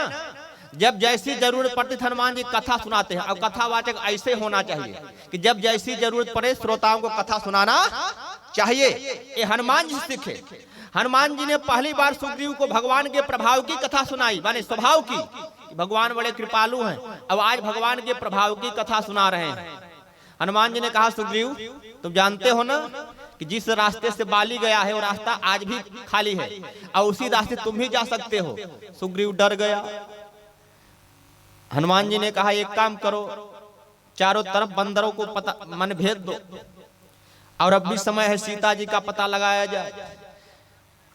जब जैसी जरूरत पड़ती हनुमान जी कथा सुनाते हैं। और कथावाचक ऐसे होना चाहिए कि जब जैसी जरूरत पड़े श्रोताओं को कथा सुनाना चाहिए। ये हनुमान जी सीखे। हनुमान जी ने पहली बार सुग्रीव को भगवान के प्रभाव की कथा सुनाई, माने स्वभाव की, भगवान बड़े कृपालु हैं। अब आज भगवान के प्रभाव की कथा सुना रहे हैं। हनुमान जी ने कहा सुग्रीव तुम जानते हो ना कि जिस रास्ते से बाली गया है वो रास्ता आज भी खाली है और उसी रास्ते तुम भी जा सकते हो। सुग्रीव डर गया। हनुमान जी ने कहा एक काम करो, चारों तरफ बंदरों को पता मन भेज दो और अब भी समय है, सीता जी का पता लगाया जाए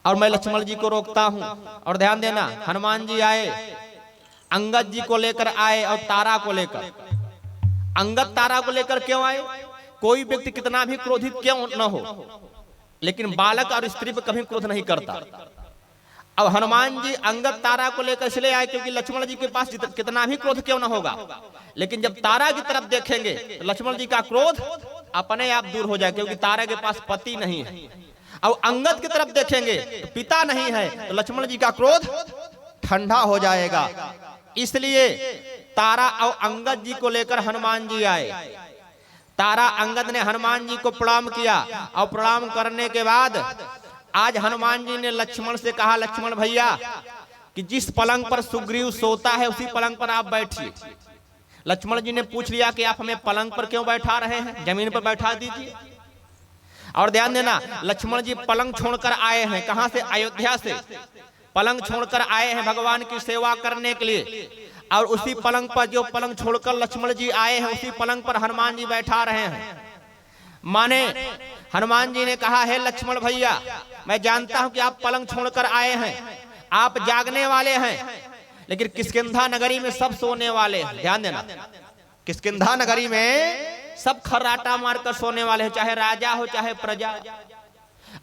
और मैं लक्ष्मण जी को रोकता हूं। और ध्यान देना, हनुमान जी आए, अंगद जी को लेकर आए और तारा को लेकर। अंगद तारा को लेकर क्यों आए? कोई व्यक्ति कितना भी क्रोधित क्यों न हो, लेकिन बालक और स्त्री पर कभी क्रोध नहीं करता। अब हनुमान जी अंगद तारा को लेकर इसलिए आए क्योंकि लक्ष्मण जी के पास कितना भी क्रोध क्यों न होगा, लेकिन जब तारा की तरफ देखेंगे तो लक्ष्मण जी का क्रोध अपने आप दूर हो जाए, क्योंकि तारा के पास पति नहीं है। और अंगद की तरफ देखेंगे तो पिता नहीं है, तो लक्ष्मण जी का क्रोध ठंडा हो जाएगा। इसलिए तारा और अंगद जी को लेकर हनुमान जी आए। तारा अंगद ने हनुमान जी को प्रणाम किया और प्रणाम करने के बाद आज हनुमान जी ने लक्ष्मण से कहा लक्ष्मण भैया कि जिस पलंग पर सुग्रीव सोता है उसी पलंग पर आप बैठिए। लक्ष्मण जी ने पूछ लिया कि आप हमें पलंग पर क्यों बैठा रहे हैं, जमीन पर बैठा दीजिए। और ध्यान देना, लक्ष्मण जी पलंग छोड़कर आए हैं, कहां से? अयोध्या से पलंग छोड़कर आए हैं भगवान की सेवा करने के लिए। और उसी पलंग पर, जो पलंग छोड़कर लक्ष्मण जी आए हैं, उसी पलंग पर हनुमान जी बैठा रहे हैं। माने हनुमान जी ने कहा है लक्ष्मण भैया मैं जानता हूं कि आप पलंग छोड़कर आए हैं, आप जागने वाले हैं, लेकिन किष्किंधा नगरी में सब सोने वाले हैं। ध्यान देना, किष्किंधा नगरी में सब खर्राटा मारकर सोने वाले हैं, चाहे राजा हो चाहे प्रजा।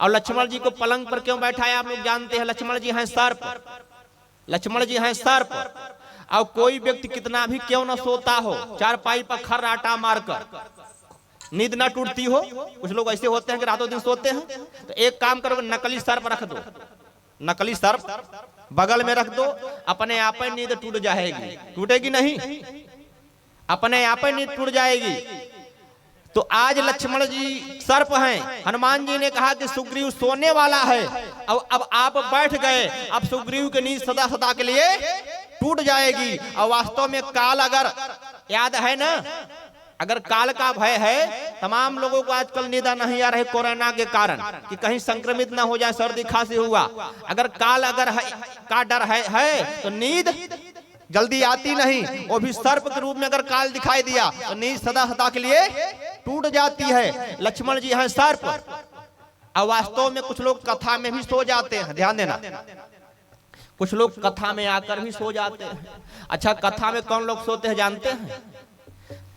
और लक्ष्मण जी को पलंग पर क्यों बैठाया आप लोग जानते हैं, लक्ष्मण जी हैं सर्प, लक्ष्मण जी हैं सर्प। और कोई व्यक्ति कितना भी क्यों न सोता हो, चारपाई पर खर्राटा मारकर नींद न टूटती हो, कुछ लोग ऐसे होते हैं कि रातों दिन सोते हैं, तो एक काम करो, नकली सर्प रख दो, नकली सर्प बगल में रख दो, अपने आप ही नींद टूट जाएगी। टूटेगी नहीं, अपने आप ही नींद टूट जाएगी। तो आज लक्ष्मण जी सर्प हैं। हनुमान जी ने कहा कि सुग्रीव सोने वाला है और अब आप बैठ गए, अब सुग्रीव की नींद सदा सदा के लिए टूट जाएगी। और वास्तव में काल, अगर याद है ना, अगर काल का भय है, तमाम लोगों को आजकल नींद नहीं आ रही कोरोना के कारण कि कहीं संक्रमित ना हो जाए, सर्दी खांसी हुआ। अगर काल अगर है का डर है तो नींद जल्दी आती नहीं। वो भी सर्प के रूप में अगर काल दिखाई दिया तो नींद सदा सदा के लिए टूट जाती है। लक्ष्मण जी हैं सर्प। और वास्तव में कुछ लोग कथा में भी सो जाते हैं, ध्यान देना, कुछ लोग कथा में आकर भी सो जाते हैं। अच्छा, कथा में कौन लोग सोते हैं जानते हैं?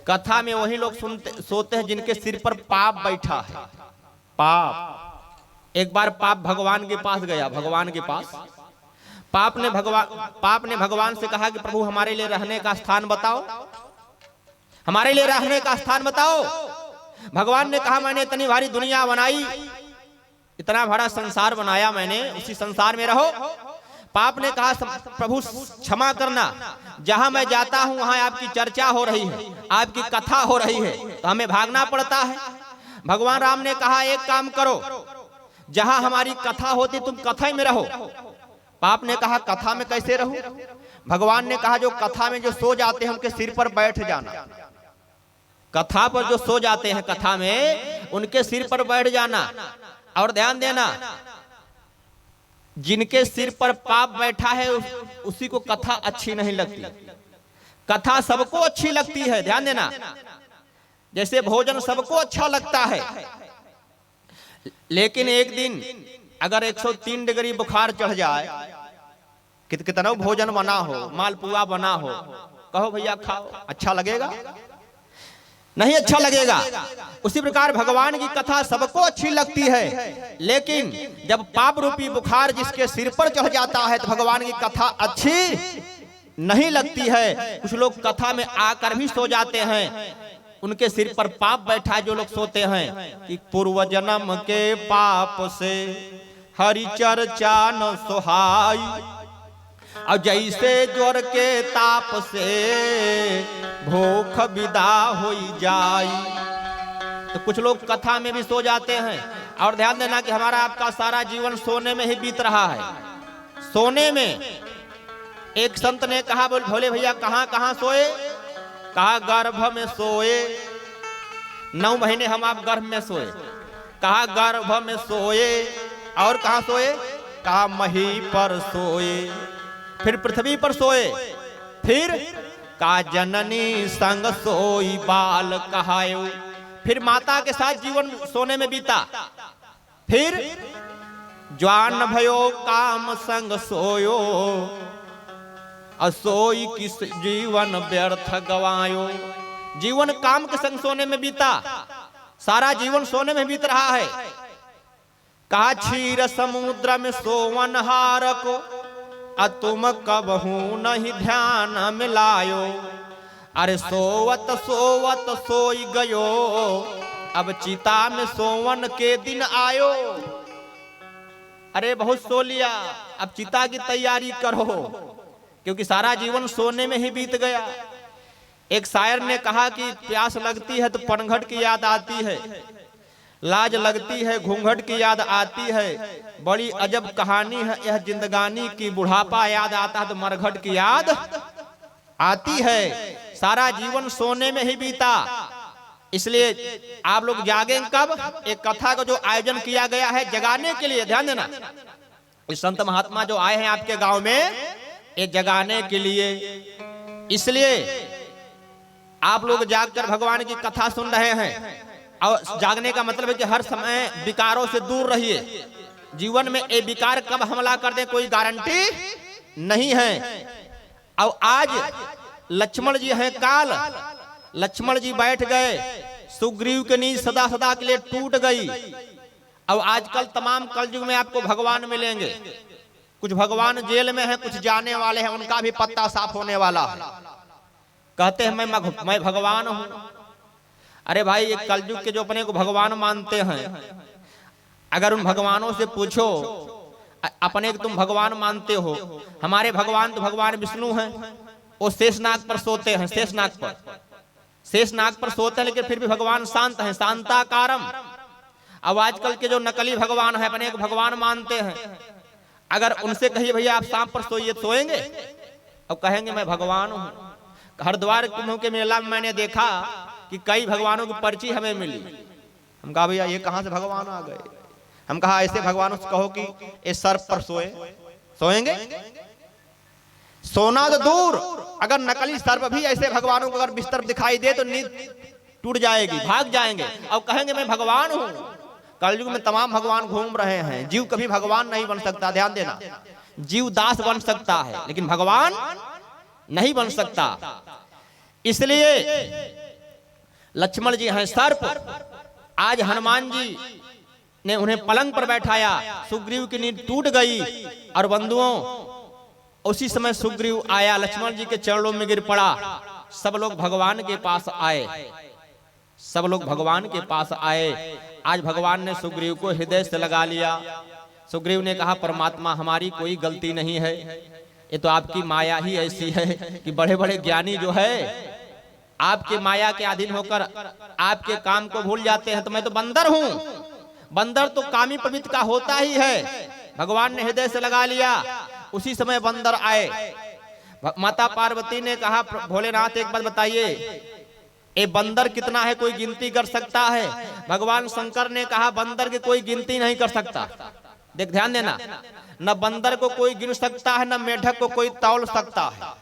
कथा में वही लोग सोते हैं जिनके सिर पर पाप बैठा है। पाप। एक बार पाप भगवान के पास गया, भगवान के पास पाप ने भगवान से कहा कि प्रभु हमारे लिए रहने का स्थान बताओ, हमारे लिए रहने का स्थान बताओ। भगवान ने कहा मैंने इतनी भारी दुनिया बनाई, इतना बड़ा संसार बनाया मैंने, उसी संसार में रहो। पाप ने कहा प्रभु क्षमा करना, जहां मैं जाता हूं वहां आपकी चर्चा हो रही है, आपकी कथा हो रही है, तो हमें भागना पड़ता है। भगवान राम ने कहा एक काम करो, जहां हमारी कथा होती तुम कथा में रहो। पाप ने कहा कथा में कैसे रहूं? भगवान ने कहा जो कथा में जो सो जाते हैं उनके सिर पर बैठ जाना। कथा पर जो सो जाते हैं कथा में उनके सिर पर बैठ जाना। और ध्यान देना, जिनके सिर पर पाप बैठा है उसी को कथा अच्छी नहीं लगती। कथा सबको अच्छी लगती है, ध्यान देना। जैसे भोजन सबको अच्छा लगता है, लेकिन एक दिन अगर 103 डिग्री बुखार चढ़ जाए, कितना भोजन बना हो, मालपुआ बना हो, कहो भैया खाओ, अच्छा लगेगा? नहीं अच्छा लगेगा। उसी प्रकार भगवान की कथा सबको अच्छी लगती है, लेकिन जब पाप रूपी बुखार जिसके सिर पर चढ़ जाता है तो भगवान की कथा अच्छी नहीं लगती है। कुछ लोग कथा में आकर भी सो जाते हैं, उनके सिर पर पाप बैठा है। जो लोग सोते हैं कि पूर्व जन्म के पाप से हरि चर्चा न सोहाई, और जैसे ज्वर के ताप से भूख विदा हो जाई। तो कुछ लोग कथा में भी सो जाते हैं। और ध्यान देना कि हमारा आपका सारा जीवन सोने में ही बीत रहा है। सोने में एक संत ने कहा, भोले भैया कहां कहां सोए? कहा गर्भ में सोए, 9 महीने हम आप गर्भ में सोए। कहा गर्भ में सोए, और कहां सोए? कहा मही पर सोए, फिर पृथ्वी पर सोए, फिर का जननी संग सोई बाल कहायो, फिर माता के साथ जीवन सोने में बीता, फिर ज्वान भयो काम संग सोयो, असोई किस जीवन व्यर्थ गवायो। जीवन काम के संग सोने में बीता, सारा जीवन सोने में बीत रहा है। कहा क्षीर समुद्र में सोवन हार को, तुम कबहू नहीं ध्यान मिलायो। अरे सोवत सोवत सोई गयो, अब चिता में सोवन के दिन आयो। अरे बहुत सो लिया, अब चिता की तैयारी करो, क्योंकि सारा जीवन सोने में ही बीत गया। एक शायर ने कहा कि प्यास लगती है तो पनघट की याद आती है, लाज लगती है घूंघट की याद आती है, बड़ी अजब कहानी है यह जिंदगानी की, बुढ़ापा याद आता है तो मरघट की याद आती है। सारा जीवन सोने में ही बीता, इसलिए आप लोग जागेंगे कब? एक कथा का जो आयोजन किया गया है जगाने के लिए, ध्यान देना। इस संत महात्मा जो आए हैं आपके गांव में, ये जगाने के लिए, इसलिए आप लोग जागकर भगवान की कथा सुन रहे हैं। और जागने का मतलब है कि हर समय विकारों से दूर रहिए। जीवन में ये विकार कब हमला कर दे कोई गारंटी नहीं है। और आज लक्ष्मण जी हैं काल, लक्ष्मण जी बैठ गए, सुग्रीव की नींद सदा सदा के लिए टूट गई। अब आजकल तमाम कलयुग में आपको भगवान मिलेंगे। कुछ भगवान जेल में हैं, कुछ जाने वाले हैं, उनका भी पत्ता साफ होने वाला है। कहते हैं मैं भगवान हूं। अरे भाई, एक कलयुग के जो अपने को भगवान मानते हैं, अगर उन भगवानों से पूछो अपने को तुम भगवान मानते हो, हमारे भगवान तो भगवान विष्णु हैं, वो शेषनाग पर सोते हैं, शेषनाग पर सोते हैं, लेकिन फिर भी भगवान शांत हैं, शांताकारम। अब आजकल के जो नकली भगवान है, अपने को भगवान मानते हैं, अगर उनसे कहिए भैया आप सांप पर सोइए, सोएंगे? अब कहेंगे मैं भगवान हूं। हरिद्वार कुंभ के मेला में मैंने देखा कि कई भगवानों की पर्ची हमें मिली। हम कहा भैया ये कहां से भगवान आ गए? हम कहा ऐसे भगवानों से कहो कि इस सर्प पर सोएंगे? सोना तो दूर, अगर नकली सर्प भी ऐसे भगवानों को अगर बिस्तर दिखाई दे तो नींद टूट जाएगी, भाग जाएंगे और कहेंगे मैं भगवान हूं। कलयुग में तमाम भगवान घूम रहे हैं। जीव कभी भगवान नहीं बन सकता, ध्यान देना। जीव दास बन सकता है, लेकिन भगवान नहीं बन सकता। इसलिए लक्ष्मण जी हैं सर्प, आज हनुमान जी ने उन्हें पलंग पर बैठाया, सुग्रीव की नींद टूट गई। और बंधुओं, उसी समय सुग्रीव आया, लक्ष्मण जी के चरणों में गिर पड़ा। सब लोग भगवान के पास आए, सब लोग भगवान के पास आए। आज भगवान ने सुग्रीव को हृदय से लगा लिया। सुग्रीव ने कहा परमात्मा हमारी कोई गलती नहीं है, ये तो आपकी माया ही ऐसी है कि बड़े बड़े ज्ञानी जो है आपके माया के अधीन होकर आपके काम को भूल जाते हैं। तो मैं तो बंदर हूं, बंदर तो कामी प्रवृत्ति का होता ही है, भगवान ने हृदय से लगा लिया। उसी समय बंदर आए। माता पार्वती ने कहा भोलेनाथ एक बात बताइए, ये बंदर कितना है, कोई गिनती कर सकता है? भगवान शंकर ने कहा बंदर की कोई गिनती नहीं कर सकता। देख ध्यान देना, न बंदर को कोई गिन सकता है, न मेढक को कोई तौल सकता है,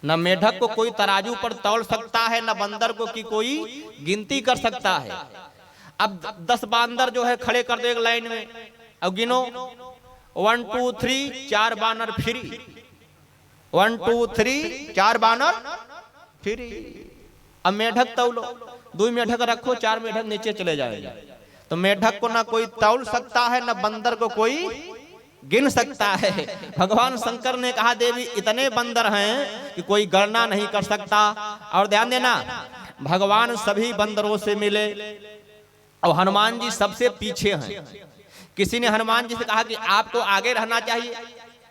न मेढक को कोई तराजू पर तौल सकता है, न बंदर को की कोई गिनती कर सकता है। अब 10 बांदर जो है खड़े कर दो एक लाइन में, अब गिनो 1 2 3, 4 बानर फ्री, 1 2 3, 4 बानर फ्री। अब मेढक तौलो, 2 मेढक रखो, 4 मेढक नीचे चले जाएंगे। तो मेढक को ना कोई तौल सकता है, न बंदर को कोई गिन सकता है। भगवान शंकर ने कहा देवी इतने बंदर हैं कि कोई गणना नहीं कर सकता। और ध्यान देना, भगवान सभी बंदरों से मिले और हनुमान जी सबसे पीछे हैं। किसी ने हनुमान जी से कहा कि आपको आगे रहना चाहिए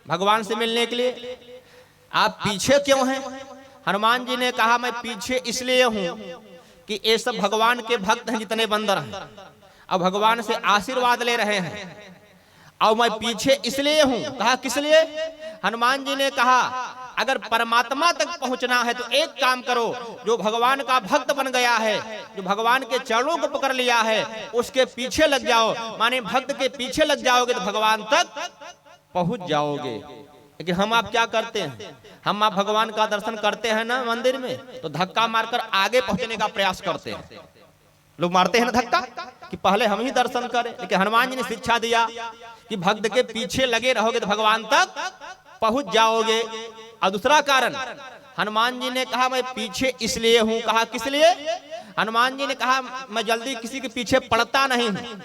भगवान से मिलने के लिए, आप पीछे क्यों हैं? हनुमान जी ने कहा मैं पीछे इसलिए हूं कि ये सब भगवान के भक्त हैं जितने बंदर हैं, अब भगवान से आशीर्वाद ले रहे हैं, और मैं पीछे इसलिए हूं। कहा किस लिए? हनुमान जी ने कहा अगर परमात्मा तक पहुंचना है तो एक काम करो, जो भगवान का भक्त बन गया है, जो भगवान के चरणों को पकड़ लिया है, उसके पीछे लग जाओ। माने भक्त के पीछे लग जाओगे तो भगवान तक पहुंच जाओगे। लेकिन हम आप क्या करते हैं, हम आप भगवान का दर्शन करते हैं ना मंदिर में, तो धक्का मारकर आगे पहुंचने का प्रयास करते हैं। लोग मारते हैं ना धक्का कि पहले हम ही दर्शन करें। लेकिन हनुमान जी ने शिक्षा दिया कि भक्त के पीछे लगे रहोगे तो भगवान तक पहुंच जाओगे। और दूसरा कारण, हनुमान जी ने कहा मैं पीछे इसलिए हूं। कहा किस लिए? हनुमान जी ने कहा मैं जल्दी किसी के पीछे पड़ता नहीं हूं,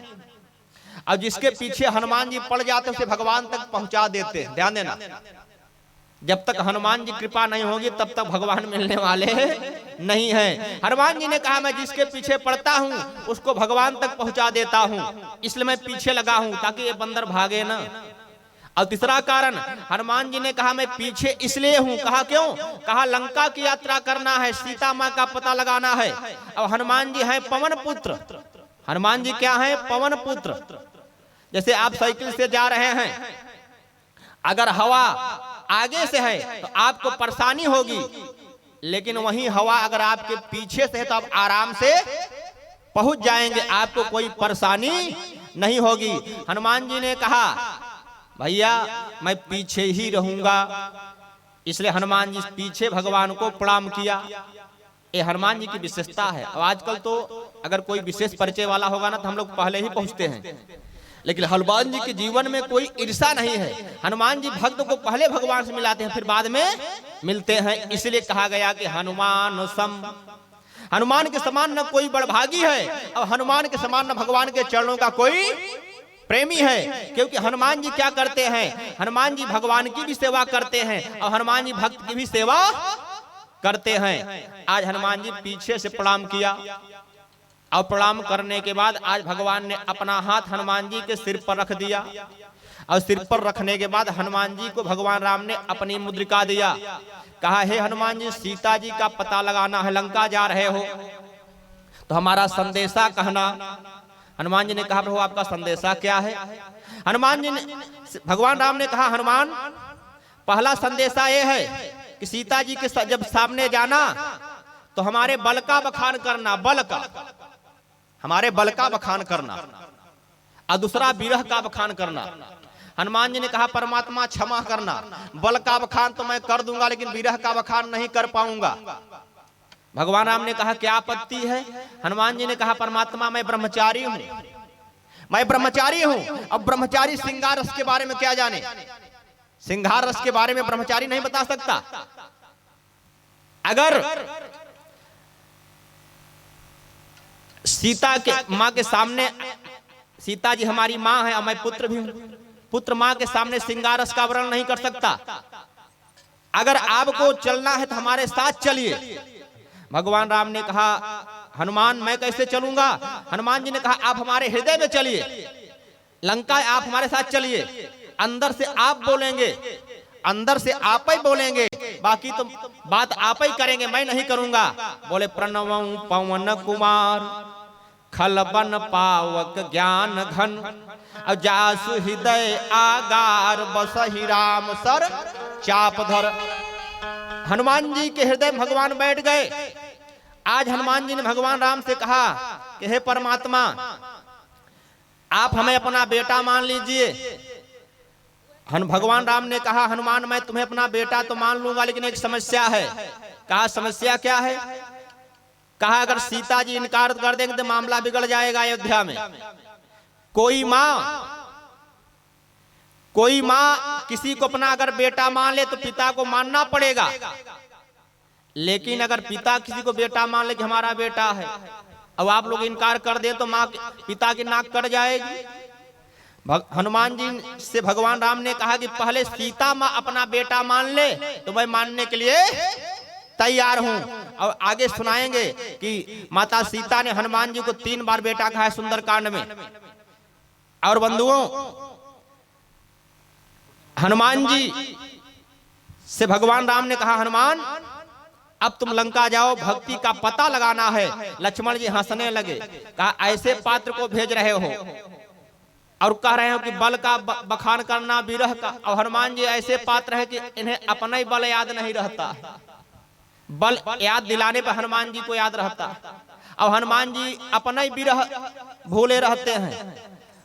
और जिसके पीछे हनुमान जी पड़ जाते उसे भगवान तक पहुंचा देते। ध्यान देना, जब तक हनुमान जी कृपा नहीं होगी तब तक भगवान मिलने वाले नहीं हैं। हनुमान जी ने कहा मैं जिसके पीछे पड़ता हूं उसको भगवान तक पहुंचा देता हूं, इसलिए मैं पीछे लगा हूं ताकि ये बंदर भागे ना। और तीसरा कारण, हनुमान जी ने कहा मैं पीछे इसलिए हूं। कहा क्यों? कहा लंका की यात्रा करना है, सीता माँ का पता लगाना है। अब हनुमान जी हैं पवन पुत्र। हनुमान जी क्या है? पवन पुत्र। जैसे आप साइकिल से जा रहे हैं, अगर हवा आगे से है तो आपको परेशानी होगी, लेकिन वही हवा अगर आपके पीछे से है तो आप आराम से पहुंच जाएंगे, आपको कोई परेशानी नहीं होगी। हनुमान जी ने कहा भैया मैं पीछे ही रहूंगा, इसलिए हनुमान जी पीछे भगवान को प्रणाम किया। ये हनुमान जी की विशेषता है। और आजकल तो अगर कोई विशेष परिचय वाला होगा ना तो हम लोग पहले ही पहुंचते हैं, लेकिन हनुमान जी के जीवन में कोई ईर्षा नहीं है। हनुमान जी भक्त को पहले भगवान से मिलाते हैं, फिर बाद में मिलते हैं। इसलिए कहा गया कि हनुमान सम, हनुमान के समान न कोई बड़भागी है, और हनुमान के समान न भगवान के चरणों का कोई प्रेमी है। क्योंकि हनुमान जी क्या करते हैं? हनुमान जी भगवान की भी सेवा करते हैं और हनुमान जी भक्त की भी सेवा करते हैं। आज हनुमान जी पीछे से प्रणाम किया, और प्रणाम करने के बाद आज भगवान ने अपना हाथ हनुमान जी के सिर पर रख दिया, और सिर पर रखने के बाद हनुमान जी को भगवान राम ने अपनी मुद्रिका दिया। कहा हे हनुमान जी सीता जी का पता लगाना है, लंका जा रहे हो तो हमारा संदेशा कहना। हनुमान जी ने कहा प्रभु आपका संदेशा क्या है? हनुमान जी ने, भगवान राम ने कहा हनुमान पहला संदेशा ये है कि सीता जी के जब सामने जाना तो हमारे बल का बखान करना, बल का, हमारे बल का बखान करना, और दूसरा विरह का बखान करना। हनुमान जी ने कहा परमात्मा क्षमा करना, बल का बखान तो मैं कर दूंगा लेकिन विरह का बखान नहीं कर पाऊंगा। भगवान राम ने कहा क्या आपत्ति है? हनुमान जी ने कहा परमात्मा मैं ब्रह्मचारी हूं, मैं ब्रह्मचारी हूं। अब ब्रह्मचारी श्रृंगार रस के बारे में क्या जाने? श्रृंगार रस के बारे में ब्रह्मचारी नहीं बता सकता। अगर सीता के माँ के सामने, सीता जी हमारी माँ है और मैं पुत्र भी हूं, पुत्र माँ के सामने श्रृंगार रस का वर्णन नहीं कर सकता। अगर आपको चलना है तो हमारे साथ चलिए। भगवान राम ने कहा हनुमान मैं कैसे चलूंगा? हनुमान जी ने कहा आप हमारे हृदय में चलिए, लंका आप हमारे साथ चलिए, अंदर से आप बोलेंगे, अंदर से आप ही बोलेंगे, बाकी तो बात आप ही करेंगे, मैं नहीं करूंगा। बोले प्रणवं पवन कुमार खलबन पावक ज्ञान घन, जासु हृदय आगार बसहि राम सर चाप धर। हनुमान जी के हृदय में भगवान बैठ गए। आज हनुमान जी ने भगवान राम से कहा कि हे परमात्मा, आप हमें अपना बेटा मान लीजिए। भगवान राम ने कहा, हनुमान मैं तुम्हें अपना बेटा तो मान लूंगा, लेकिन एक समस्या है। कहा समस्या क्या है? कहा अगर सीता जी इनकार कर देंगे तो मामला बिगड़ जाएगा अयोध्या में। कोई माँ किसी को अपना अगर बेटा मान ले तो पिता को मानना पड़ेगा, लेकिन अगर पिता किसी को बेटा मान ले कि हमारा बेटा है, अब आप लोग इनकार कर दे तो माँ पिता की नाक कट जाएगी। हनुमान जी से भगवान राम ने कहा कि पहले सीता माँ अपना बेटा मान ले तो मैं मानने के लिए तैयार हूं। और आगे सुनाएंगे कि माता सीता ने हनुमान जी को 3 बार बेटा कहा है सुंदरकांड में। और बंधुओं, हनुमान जी से भगवान राम ने कहा, हनुमान अब तुम लंका जाओ, भक्ति का पता लगाना है। लक्ष्मण जी हंसने लगे। कहा ऐसे पात्र को भेज रहे हो और कह रहे हो कि बल का बखान करना विरह का। और हनुमान जी ऐसे पात्र है कि इन्हें अपना ही बल याद नहीं रहता। बल याद दिलाने पर हनुमान जी को याद रहता, और हनुमान जी अपना ही विरह भूले रहते हैं।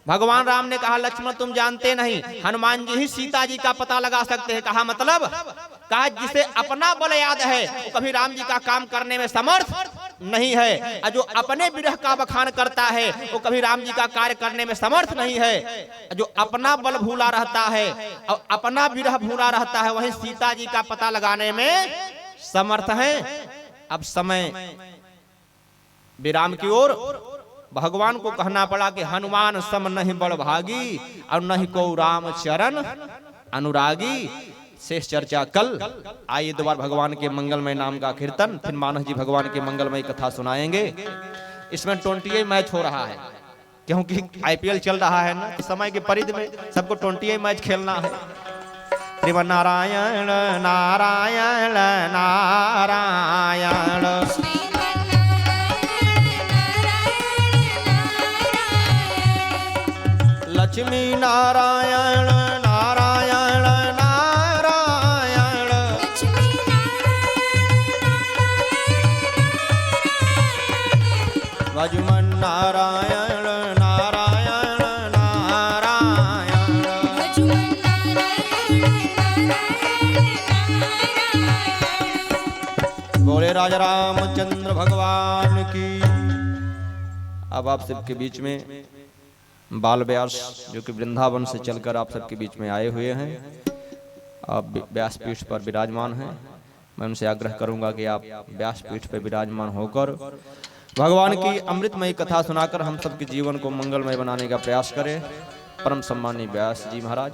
भगवान राम ने कहा, लक्ष्मण तुम जानते नहीं, हनुमान जी ही सीता जी का पता लगा सकते हैं। कहा मतलब? कहा जिसे अपना बल याद है वो कभी राम जी का काम करने में समर्थ नहीं है, और जो अपने विरह का बखान करता है वो कभी राम जी का कार्य करने में समर्थ नहीं है। जो अपना बल भूला रहता है और अपना विरह भूला रहता है, वही सीता जी का पता लगाने में समर्थ है। अब समय विराम की ओर। भगवान को कहना पड़ा कि हनुमान सम नहीं बड़ भागी, और नहीं को राम चरण अनुरागी। शेष चर्चा कल। आइए दोबारा भगवान के मंगलमय नाम का कीर्तन, फिर मानस जी भगवान के मंगलमय कथा सुनाएंगे। इसमें 20 मैच हो रहा है, क्योंकि IPL चल रहा है ना, समय के परिधि में सबको 20 मैच खेलना है। श्रीमन नारायण नारायण नारायण, लक्ष्मी नारायण नारायण नारायण, भजमन नारायण नारायण नारायण, बोले राजा रामचंद्र भगवान की। अब आप सबके बीच में बाल व्यास जो कि वृंदावन से चलकर आप सबके बीच में आए हुए हैं, आप व्यासपीठ पर विराजमान हैं। मैं उनसे आग्रह करूंगा कि आप व्यासपीठ पर विराजमान होकर भगवान की अमृतमयी कथा सुनाकर हम सबके जीवन को मंगलमय बनाने का प्रयास करें। परम सम्मानी व्यास जी महाराज।